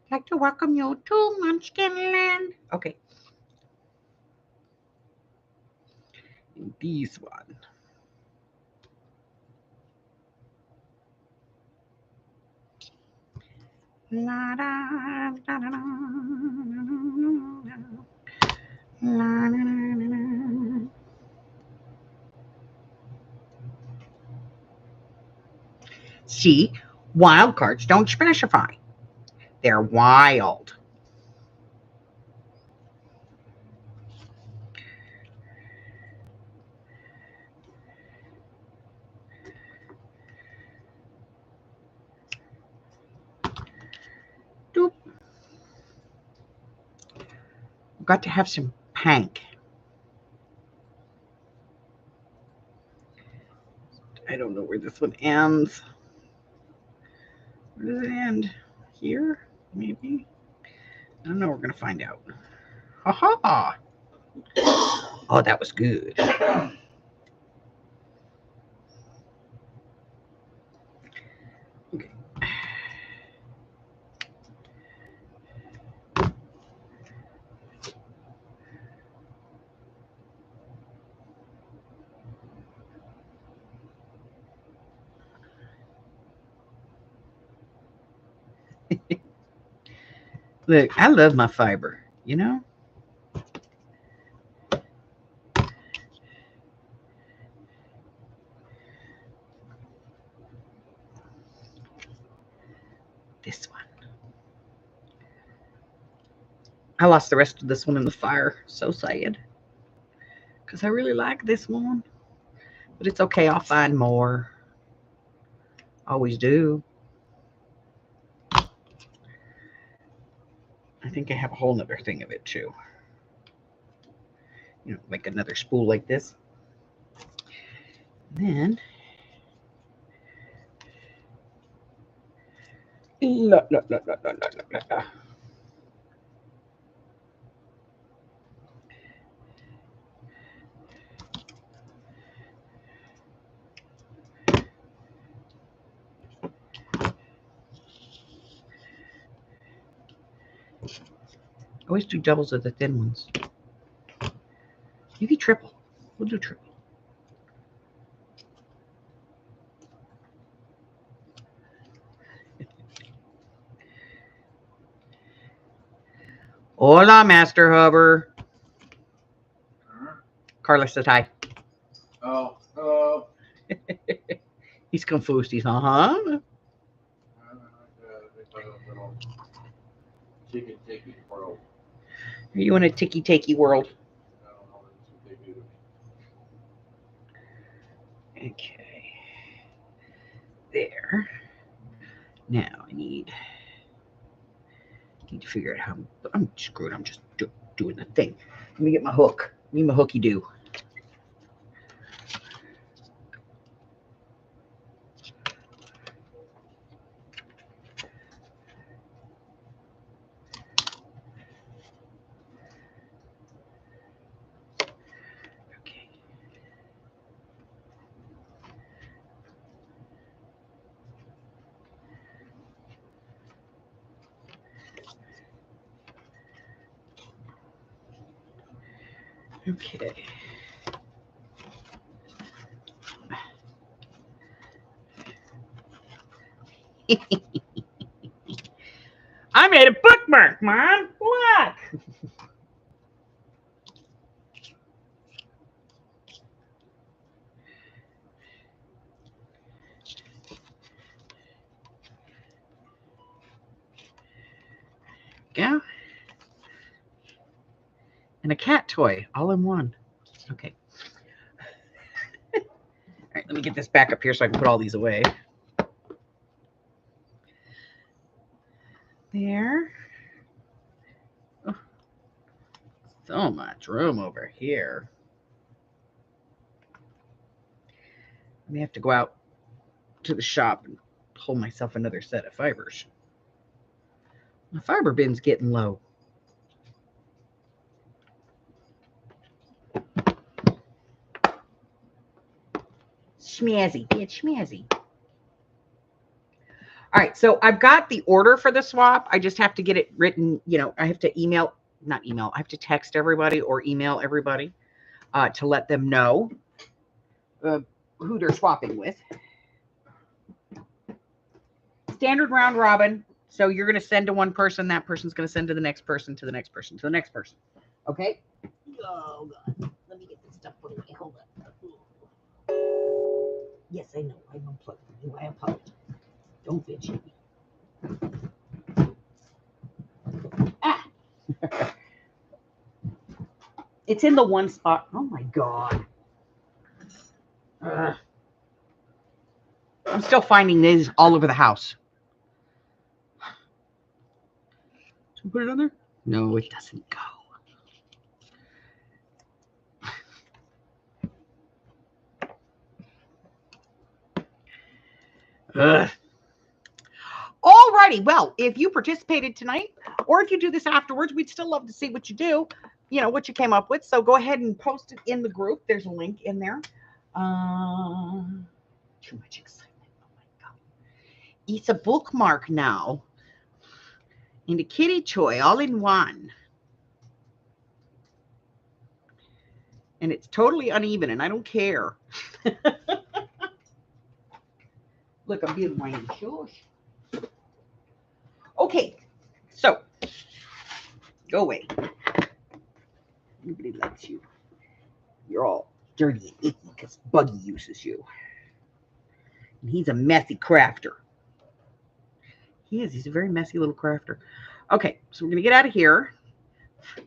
I'd like to welcome you to Munchkinland. Okay. And these one. La, da, da, da, da, la, da, da, da. See, wild cards don't specify. They're wild. Doop. Got to have some pank. I don't know where this one ends. Where does it end? Here? Maybe? I don't know. We're going to find out. Ha ha! Oh, that was good. Okay. Look, I love my fiber, you know? This one. I lost the rest of this one in the fire. So sad. Because I really like this one. But it's okay. I'll find more. Always do. I think I have a whole nother thing of it too. You know, like another spool like this. Then la, la, la, la, la, la, la. Always do doubles of the thin ones. Maybe triple. We'll do triple. Hola, Master Hubber. Carla says hi. Oh, hello. He's confused. He's uh-huh. Chicken ticky world. Are you in a ticky-takey world? I don't know what they do to me. Okay. There. Now I need to figure out how I'm screwed. I'm just doing the thing. Let me get my hook. Give me my hooky do. Okay. Okay. I made a bookmark, Mom. Look. Go. and a cat toy all in one. Okay. All right, let me get this back up here so I can put all these away. There. Oh, so much room over here. I may have to go out to the shop and pull myself another set of fibers. My fiber bin's getting low. Schmazzy, it's schmazzy. All right, so I've got the order for the swap. I just have to get it written. I have to I have to text everybody or email everybody to let them know who they're swapping with. Standard round robin. So you're going to send to one person. That person's going to send to the next person, to the next person, to the next person. Okay? Oh, God. Let me get this stuff put away. Hold on. Yes, I know. I'm unplugging you. I apologize. Don't bitch at me. Ah! It's in the one spot. Oh, my God. I'm still finding these all over the house. Should we put it on there? No, it doesn't go. Alrighty, well, if you participated tonight, or if you do this afterwards, we'd still love to see what you do, what you came up with. So go ahead and post it in the group. There's a link in there. Too much excitement. Oh my God. It's a bookmark now. And a kitty toy all in one. And it's totally uneven, and I don't care. Look, I'm being whiny. Shush. Okay, so go away. Nobody likes you. You're all dirty and icky because Buggy uses you. And he's a messy crafter. He is. He's a very messy little crafter. Okay, so we're going to get out of here. I'm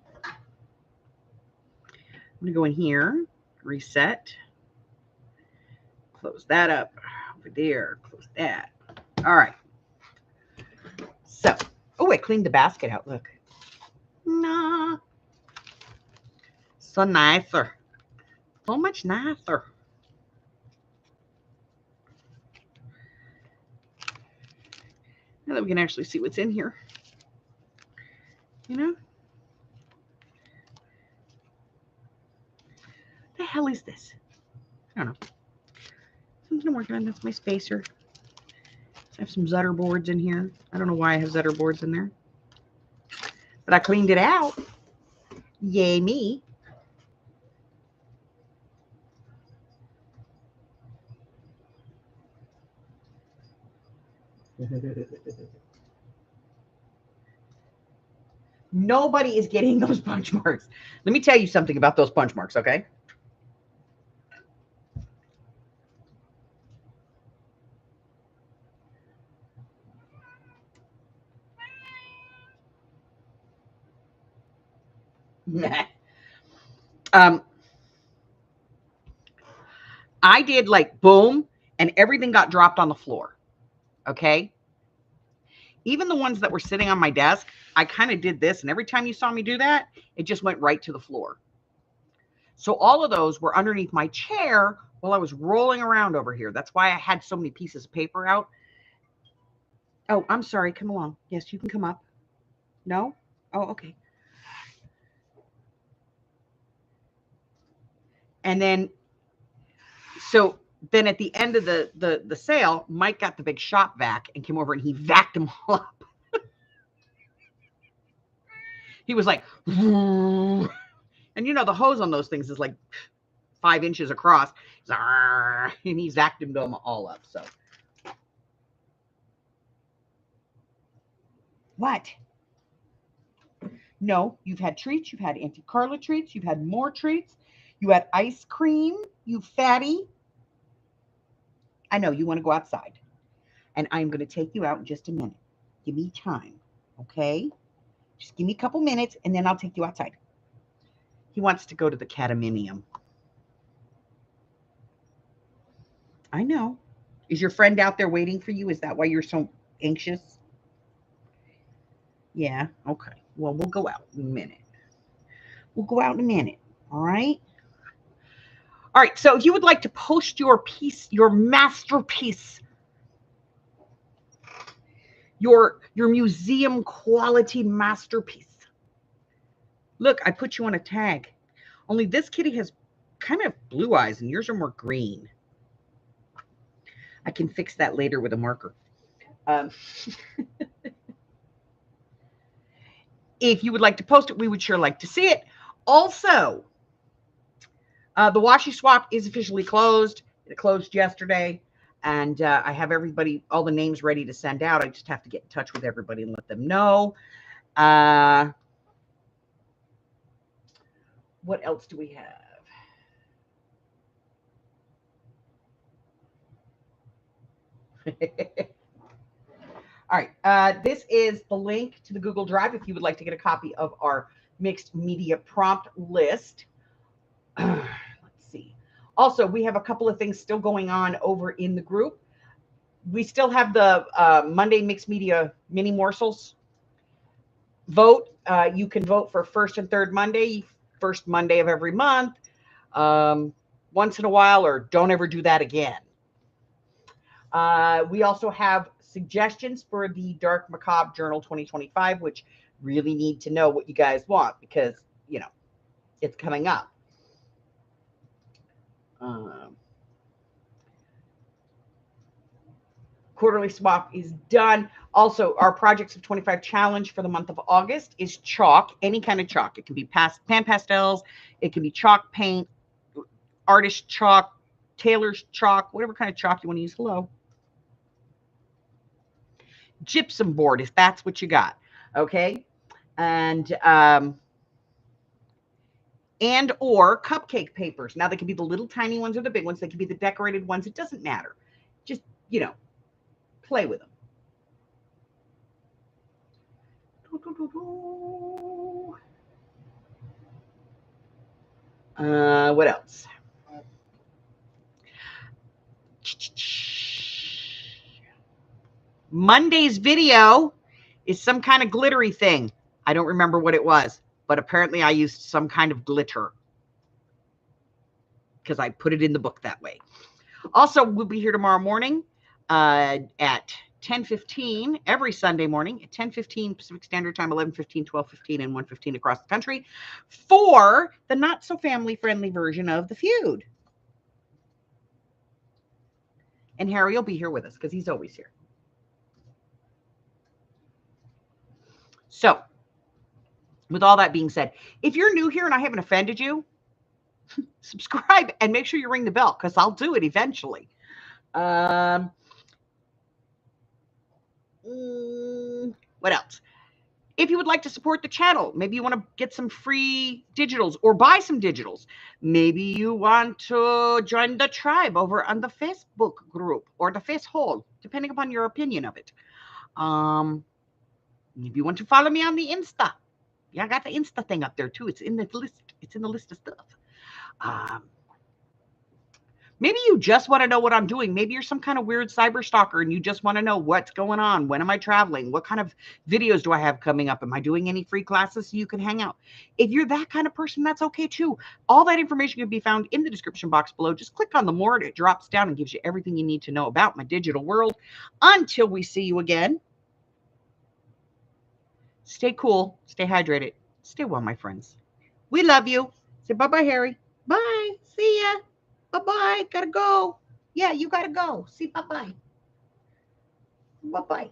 going to go in here, reset, close that up over there, close that. All right. So, I cleaned the basket out. Look. Nah. So nicer. So much nicer. Now that we can actually see what's in here. What the hell is this? I don't know. Something I'm working on. That's my spacer. I have some Zutter boards in here. I don't know why I have Zutter boards in there. But I cleaned it out. Yay me. Nobody is getting those punch marks. Let me tell you something about those punch marks, okay? I did like boom, and everything got dropped on the floor, okay? Even the ones that were sitting on my desk, I kind of did this, and every time you saw me do that, it just went right to the floor. So all of those were underneath my chair while I was rolling around over here. That's why I had so many pieces of paper out. Oh, I'm sorry. Come along. Yes, you can come up. No? Oh, okay. And then, so then at the end of the sale, Mike got the big shop vac and came over and he vacuumed them all up. He was like, and the hose on those things is like 5 inches across. And he vacuumed them all up. So what? No, you've had treats. You've had Auntie Carla treats. You've had more treats. You had ice cream. You fatty. I know you want to go outside. And I'm going to take you out in just a minute. Give me time. Okay? Just give me a couple minutes and then I'll take you outside. He wants to go to the Cataminium. I know. Is your friend out there waiting for you? Is that why you're so anxious? Yeah, okay. Well, we'll go out in a minute. We'll go out in a minute, all right? All right, so if you would like to post your piece, your masterpiece, your museum quality masterpiece. Look, I put you on a tag. Only this kitty has kind of blue eyes and yours are more green. I can fix that later with a marker. If you would like to post it, we would sure like to see it. Also, the Washi Swap is officially closed. It closed yesterday, and I have everybody, all the names ready to send out. I just have to get in touch with everybody and let them know. What else do we have? All right, this is the link to the Google Drive if you would like to get a copy of our mixed media prompt list. Let's see. Also, we have a couple of things still going on over in the group. We still have the Monday Mixed Media Mini Morsels vote. You can vote for first and third Monday, first Monday of every month, once in a while, or don't ever do that again. We also have suggestions for the Dark Macabre Journal 2025, which really need to know what you guys want because, you know, it's coming up. Quarterly swap is done. Also, our Projects of 25 challenge for the month of August is chalk, any kind of chalk. It can be pan pastels, it can be chalk paint, artist chalk, tailor's chalk, whatever kind of chalk you want to use. Hello. Gypsum board, if that's what you got. Okay. And or cupcake papers. Now they can be the little tiny ones or the big ones. They can be the decorated ones. It doesn't matter. Just, you know, play with them. What else? Monday's video is some kind of glittery thing. I don't remember what it was, but apparently I used some kind of glitter because I put it in the book that way. Also, we'll be here tomorrow morning at 10:15 every Sunday morning at 10:15 Pacific Standard Time, 11:15, 12:15, and 1:15 across the country for the not so family friendly version of The Feud. And Harry will be here with us because he's always here. So, with all that being said, if you're new here and I haven't offended you, subscribe and make sure you ring the bell because I'll do it eventually. What else? If you would like to support the channel, maybe you want to get some free digitals or buy some digitals. Maybe you want to join the tribe over on the Facebook group or the Face Hole, depending upon your opinion of it. If you want to follow me on the Insta, yeah, I got the Insta thing up there too. It's in the list. It's in the list of stuff. Maybe you just want to know what I'm doing. Maybe you're some kind of weird cyber stalker and you just want to know what's going on. When am I traveling? What kind of videos do I have coming up? Am I doing any free classes so you can hang out? If you're that kind of person, that's okay too. All that information can be found in the description box below. Just click on the more. It drops down and gives you everything you need to know about my digital world. Until we see you again, stay cool, stay hydrated, stay well, my friends. We love you. Say bye-bye, Harry. Bye. See ya. Bye-bye. Gotta go. Yeah, you gotta go. See, bye-bye. Bye-bye.